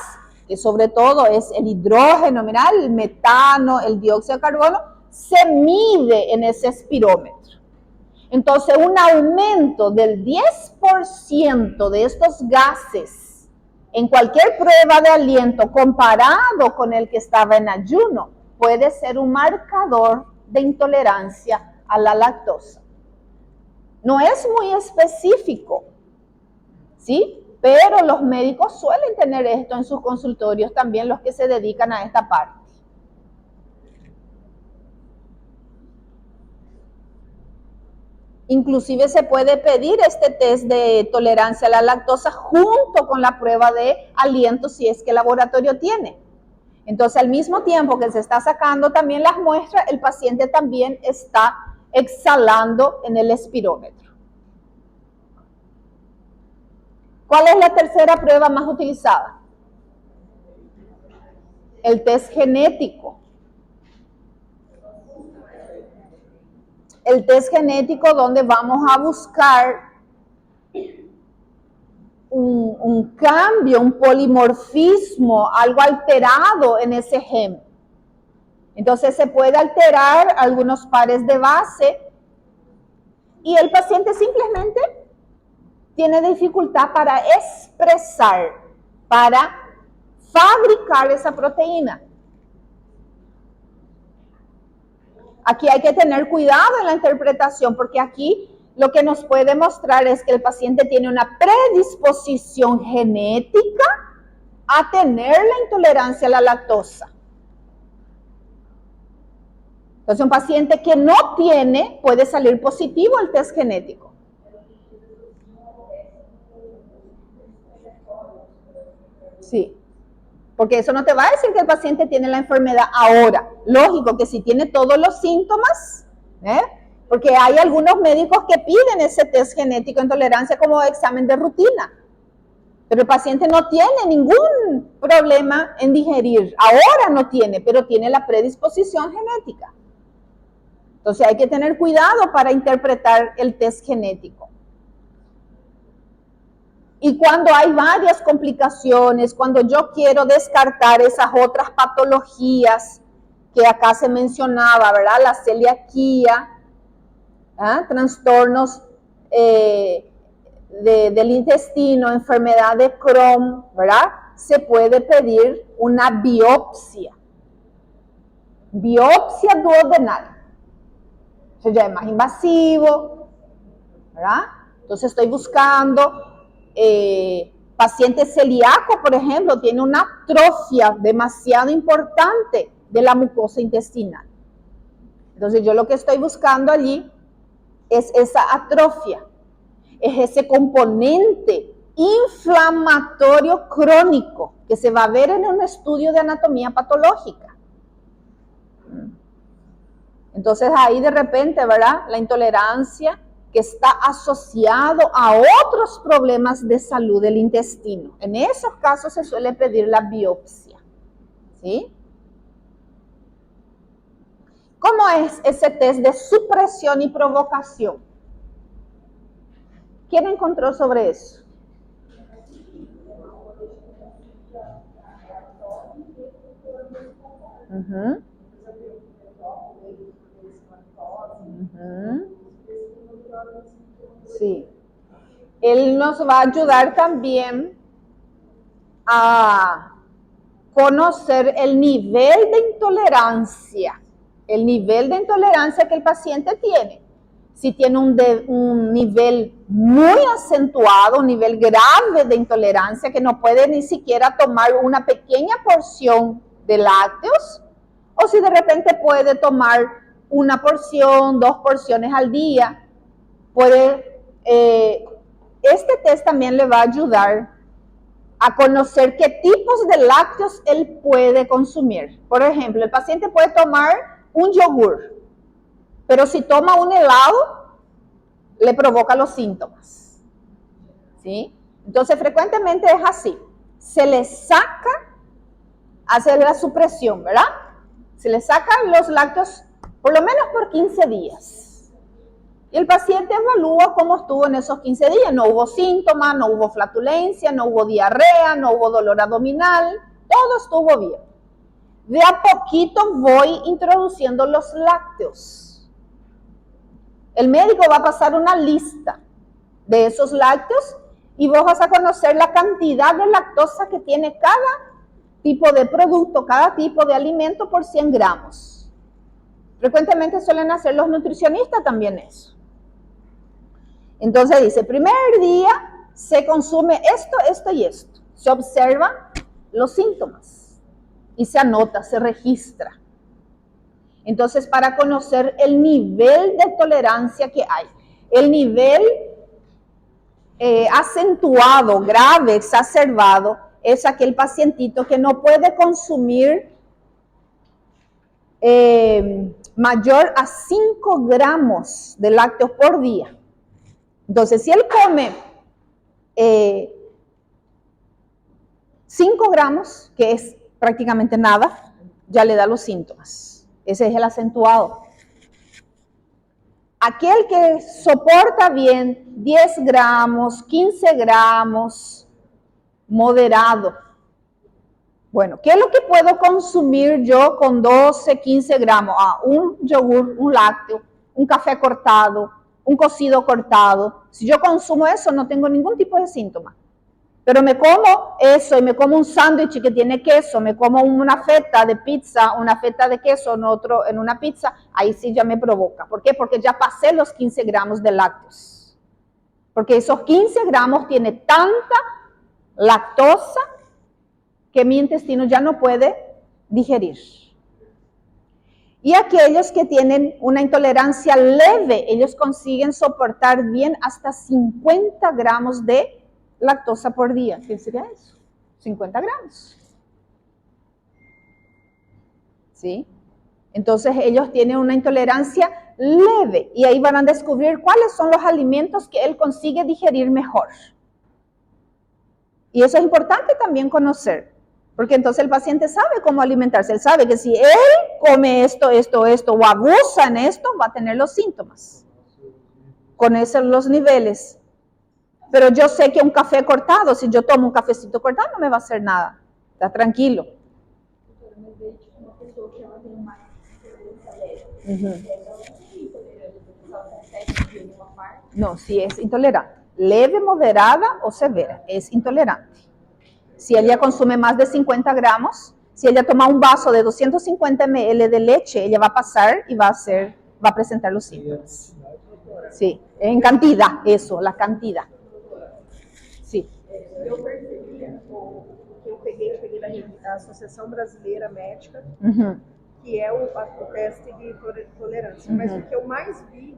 que sobre todo es el hidrógeno, mirá, el metano, el dióxido de carbono, se mide en ese espirómetro. Entonces, un aumento del 10% de estos gases en cualquier prueba de aliento comparado con el que estaba en ayuno puede ser un marcador de intolerancia a la lactosa. No es muy específico, ¿sí? pero los médicos suelen tener esto en sus consultorios también, los que se dedican a esta parte. Inclusive se puede pedir este test de tolerancia a la lactosa junto con la prueba de aliento si es que el laboratorio tiene. Entonces, al mismo tiempo que se está sacando también las muestras, el paciente también está exhalando en el espirómetro. ¿Cuál es la tercera prueba más utilizada? El test genético. El test genético donde vamos a buscar un cambio, un polimorfismo, algo alterado en ese gen. Entonces se puede alterar algunos pares de base y el paciente simplemente tiene dificultad para expresar, para fabricar esa proteína. Aquí hay que tener cuidado en la interpretación porque aquí lo que nos puede mostrar es que el paciente tiene una predisposición genética a tener la intolerancia a la lactosa. Entonces, un paciente que no tiene puede salir positivo al test genético. Sí, porque eso no te va a decir que el paciente tiene la enfermedad ahora. Lógico que si tiene todos los síntomas, porque hay algunos médicos que piden ese test genético de intolerancia como examen de rutina. Pero el paciente no tiene ningún problema en digerir. Ahora no tiene, pero tiene la predisposición genética. Entonces hay que tener cuidado para interpretar el test genético. Y cuando hay varias complicaciones, cuando yo quiero descartar esas otras patologías que acá se mencionaba, ¿verdad? La celiaquía, trastornos del intestino, enfermedad de Crohn, ¿verdad? Se puede pedir una biopsia. Biopsia duodenal. Eso ya es más invasivo, ¿verdad? Entonces estoy buscando paciente celíaco, por ejemplo, tiene una atrofia demasiado importante de la mucosa intestinal. Entonces yo lo que estoy buscando allí es esa atrofia, es ese componente inflamatorio crónico que se va a ver en un estudio de anatomía patológica. Entonces ahí de repente, ¿verdad? La intolerancia que está asociado a otros problemas de salud del intestino. En esos casos se suele pedir la biopsia, ¿sí? ¿Cómo es ese test de supresión y provocación? ¿Quién encontró sobre eso? Sí. Él nos va a ayudar también a conocer el nivel de intolerancia. El nivel de intolerancia que el paciente tiene. Si tiene un nivel muy acentuado, un nivel grave de intolerancia que no puede ni siquiera tomar una pequeña porción de lácteos, o si de repente puede tomar una porción, 2 porciones al día, este test también le va a ayudar a conocer qué tipos de lácteos él puede consumir. Por ejemplo, el paciente puede tomar un yogur, pero si toma un helado, le provoca los síntomas, ¿sí? Entonces, frecuentemente es así. Se le saca, hace la supresión, ¿verdad? Se le sacan los lácteos por lo menos por 15 días. Y el paciente evalúa cómo estuvo en esos 15 días. No hubo síntomas, no hubo flatulencia, no hubo diarrea, no hubo dolor abdominal, todo estuvo bien. De a poquito voy introduciendo los lácteos. El médico va a pasar una lista de esos lácteos y vos vas a conocer la cantidad de lactosa que tiene cada tipo de producto, cada tipo de alimento por 100 gramos. Frecuentemente suelen hacer los nutricionistas también eso. Entonces dice, primer día se consume esto, esto y esto. Se observan los síntomas y se anota, se registra. Entonces, para conocer el nivel de tolerancia que hay, el nivel acentuado, grave, exacerbado, es aquel pacientito que no puede consumir mayor a 5 gramos de lácteos por día. Entonces, si él come 5 gramos, que es prácticamente nada, ya le da los síntomas. Ese es el acentuado. Aquel que soporta bien 10 gramos, 15 gramos, moderado. Bueno, ¿qué es lo que puedo consumir yo con 12, 15 gramos? Un yogur, un lácteo, un café cortado, un cocido cortado. Si yo consumo eso, no tengo ningún tipo de síntoma. Pero me como eso y me como un sándwich que tiene queso, me como una feta de pizza, una feta de queso en una pizza, ahí sí ya me provoca. ¿Por qué? Porque ya pasé los 15 gramos de lácteos. Porque esos 15 gramos tiene tanta lactosa que mi intestino ya no puede digerir. Y aquellos que tienen una intolerancia leve, ellos consiguen soportar bien hasta 50 gramos de lactosa por día. ¿Qué sería eso? 50 gramos. ¿Sí? Entonces ellos tienen una intolerancia leve y ahí van a descubrir cuáles son los alimentos que él consigue digerir mejor. Y eso es importante también conocer, porque entonces el paciente sabe cómo alimentarse. Él sabe que si él come esto o abusa en esto, va a tener los síntomas. Con esos los niveles. Pero yo sé que un café cortado, si yo tomo un cafecito cortado, no me va a hacer nada. Está tranquilo. No, si es intolerante. Leve, moderada o severa, es intolerante. Si ella consume más de 50 gramos, si ella toma un vaso de 250 ml de leche, ella va a pasar y va a presentar los síntomas. Sí, en cantidad, eso, la cantidad. Sí. Eu percebi que eu peguei da Associação Brasileira Médica, que é o teste de tolerância. Mas o que eu mais vi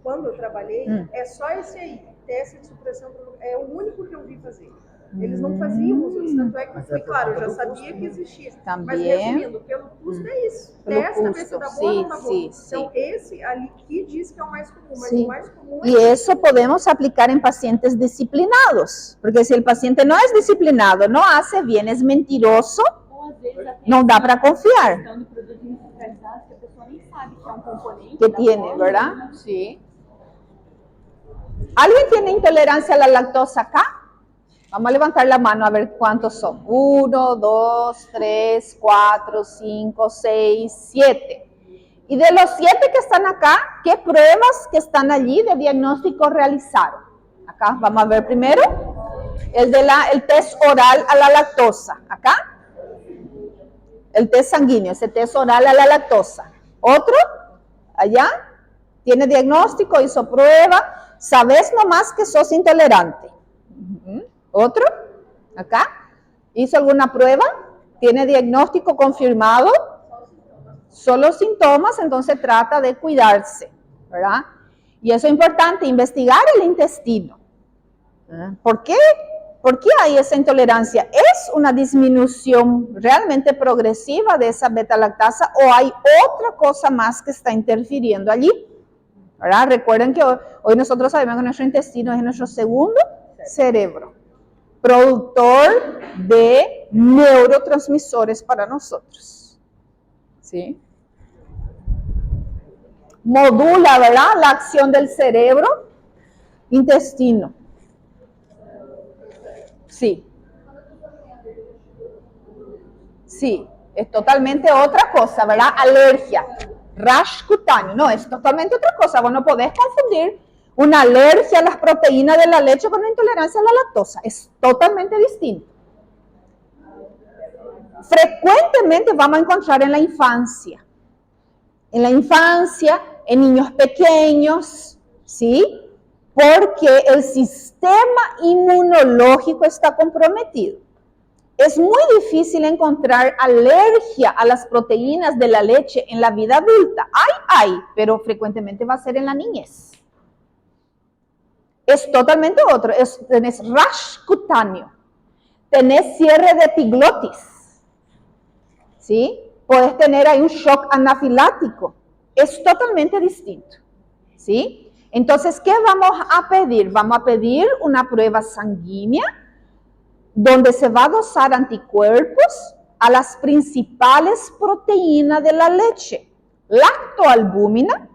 quando eu trabalhei é só esse aí, teste de supressão, é o único que eu vi fazer. Eles não faziam os outros, tanto é que foi claro, eu já sabia que existia. Também. Mas resumindo, pelo custo é isso. Testa, ver se dá bom ou não dá bom. Então esse ali que diz que é o mais comum, mas o mais comum é... Y eso podemos aplicar en pacientes disciplinados, porque si el paciente no es disciplinado, no hace bien, es mentiroso, no da para confiar. Que tiene, ¿verdad? Sí. ¿Alguien tiene intolerancia a la lactosa acá? Vamos a levantar la mano a ver cuántos son. 1, 2, 3, 4, 5, 6, 7. Y de los 7 que están acá, ¿qué pruebas que están allí de diagnóstico realizaron? Acá vamos a ver primero el test oral a la lactosa. Acá, el test sanguíneo, ese test oral a la lactosa. Otro, allá, tiene diagnóstico, hizo prueba, sabes nomás que sos intolerante. Otro, acá, hizo alguna prueba, tiene diagnóstico confirmado, solo síntomas, entonces trata de cuidarse, ¿verdad? Y eso es importante, investigar el intestino. ¿Por qué? ¿Por qué hay esa intolerancia? ¿Es una disminución realmente progresiva de esa beta-lactasa o hay otra cosa más que está interfiriendo allí? ¿Verdad? Recuerden que hoy nosotros sabemos que nuestro intestino es nuestro segundo cerebro, productor de neurotransmisores para nosotros. ¿Sí? Modula, ¿verdad?, la acción del cerebro, intestino. Sí. Sí, es totalmente otra cosa, ¿verdad? Alergia, rash cutáneo, no, es totalmente otra cosa. Vos no podés confundir una alergia a las proteínas de la leche con una intolerancia a la lactosa. Es totalmente distinto. Frecuentemente vamos a encontrar en la infancia. En la infancia, en niños pequeños, ¿sí? porque el sistema inmunológico está comprometido. Es muy difícil encontrar alergia a las proteínas de la leche en la vida adulta. Hay, pero frecuentemente va a ser en la niñez. Es totalmente otro. Tenés rash cutáneo, tenés cierre de epiglotis, ¿sí? Puedes tener ahí un shock anafilático. Es totalmente distinto, ¿sí? Entonces, ¿qué vamos a pedir? Vamos a pedir una prueba sanguínea donde se va a dosar anticuerpos a las principales proteínas de la leche. Lactoalbúmina,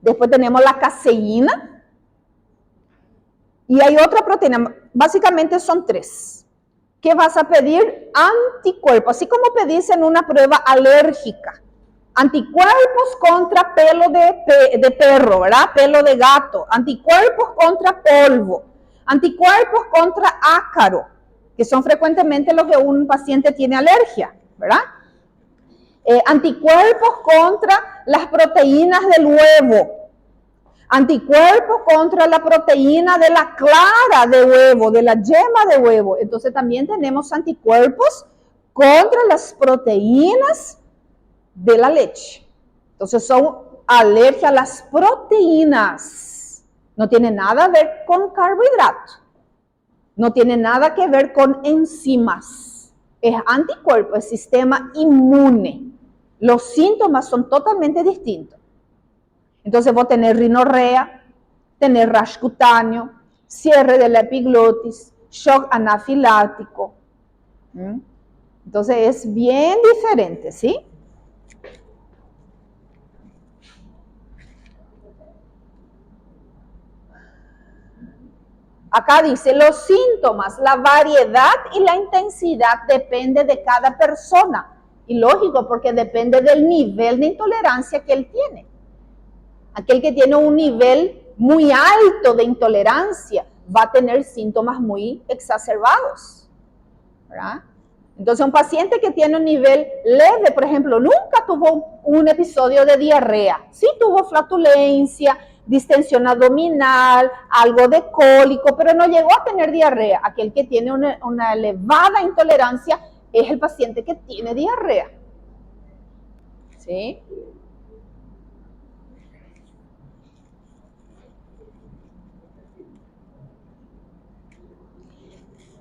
después tenemos la caseína, y hay otra proteína, básicamente son 3. ¿Qué vas a pedir? Anticuerpos, así como pedís en una prueba alérgica. Anticuerpos contra pelo de perro, ¿verdad? Pelo de gato. Anticuerpos contra polvo. Anticuerpos contra ácaro, que son frecuentemente los que un paciente tiene alergia, ¿verdad? Anticuerpos contra las proteínas del huevo. Anticuerpos contra la proteína de la clara de huevo, de la yema de huevo. Entonces también tenemos anticuerpos contra las proteínas de la leche. Entonces son alergia a las proteínas. No tiene nada a ver con carbohidratos. No tiene nada que ver con enzimas. Es anticuerpo, es sistema inmune. Los síntomas son totalmente distintos. Entonces vos tenés rinorrea, tenés rash cutáneo, cierre de la epiglotis, shock anafilático. Entonces es bien diferente, ¿sí? Acá dice, los síntomas, la variedad y la intensidad depende de cada persona. Y lógico, porque depende del nivel de intolerancia que él tiene. Aquel que tiene un nivel muy alto de intolerancia va a tener síntomas muy exacerbados, ¿verdad? Entonces, un paciente que tiene un nivel leve, por ejemplo, nunca tuvo un episodio de diarrea. Sí tuvo flatulencia, distensión abdominal, algo de cólico, pero no llegó a tener diarrea. Aquel que tiene una elevada intolerancia es el paciente que tiene diarrea. ¿Sí?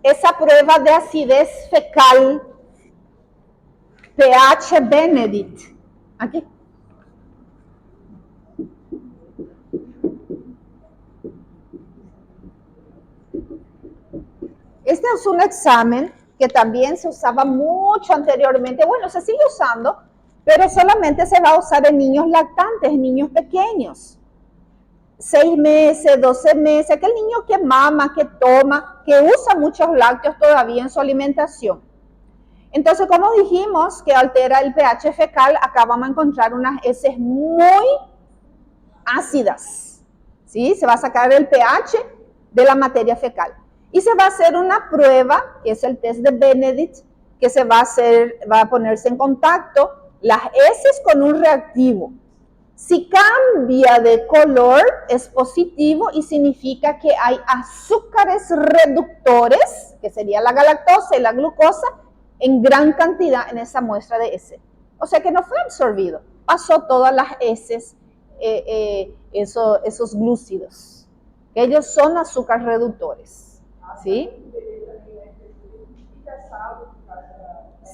Esa prueba de acidez fecal, pH Benedict, aquí. Este es un examen que también se usaba mucho anteriormente. Bueno, se sigue usando, pero solamente se va a usar en niños lactantes, en niños pequeños. 6 meses, 12 meses, aquel niño que mama, que toma, que usa muchos lácteos todavía en su alimentación. Entonces, como dijimos que altera el pH fecal, acá vamos a encontrar unas heces muy ácidas, ¿sí? Se va a sacar el pH de la materia fecal. Y se va a hacer una prueba, que es el test de Benedict, que se va a hacer, va a ponerse en contacto las heces con un reactivo. Si cambia de color, es positivo y significa que hay azúcares reductores, que sería la galactosa y la glucosa, en gran cantidad en esa muestra de heces. O sea que no fue absorbido, pasó todas las heces, esos glúcidos. Ellos son azúcares reductores. ¿Sí?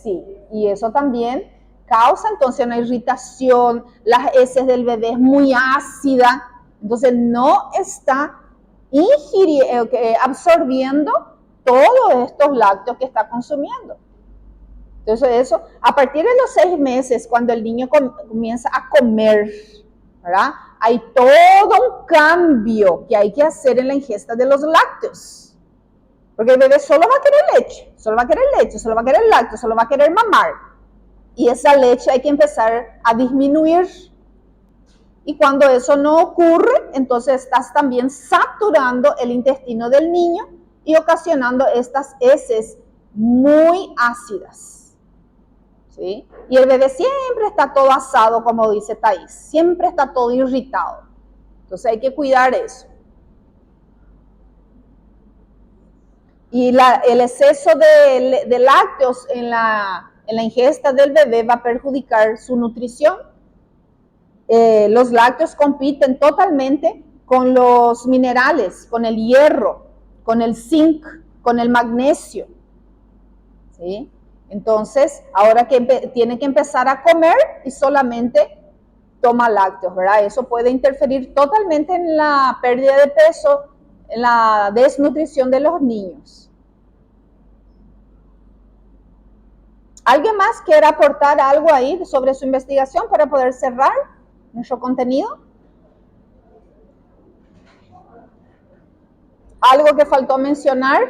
Sí, y eso también causa entonces una irritación, las heces del bebé es muy ácida, entonces no está absorbiendo todos estos lácteos que está consumiendo. Entonces eso, a partir de los 6 meses, cuando el niño comienza a comer, ¿verdad? Hay todo un cambio que hay que hacer en la ingesta de los lácteos. Porque el bebé solo va a querer leche, solo va a querer leche, solo va a querer lácteos, solo va a querer mamar. Y esa leche hay que empezar a disminuir. Y cuando eso no ocurre, entonces estás también saturando el intestino del niño y ocasionando estas heces muy ácidas. ¿Sí? Y el bebé siempre está todo asado, como dice Thais, siempre está todo irritado. Entonces hay que cuidar eso. Y el exceso de lácteos en la ingesta del bebé va a perjudicar su nutrición. Los lácteos compiten totalmente con los minerales, con el hierro, con el zinc, con el magnesio. ¿Sí? Entonces, ahora que tiene que empezar a comer y solamente toma lácteos, ¿verdad? Eso puede interferir totalmente en la pérdida de peso, en la desnutrición de los niños. ¿Alguien más quiere aportar algo ahí sobre su investigación para poder cerrar nuestro contenido? ¿Algo que faltó mencionar?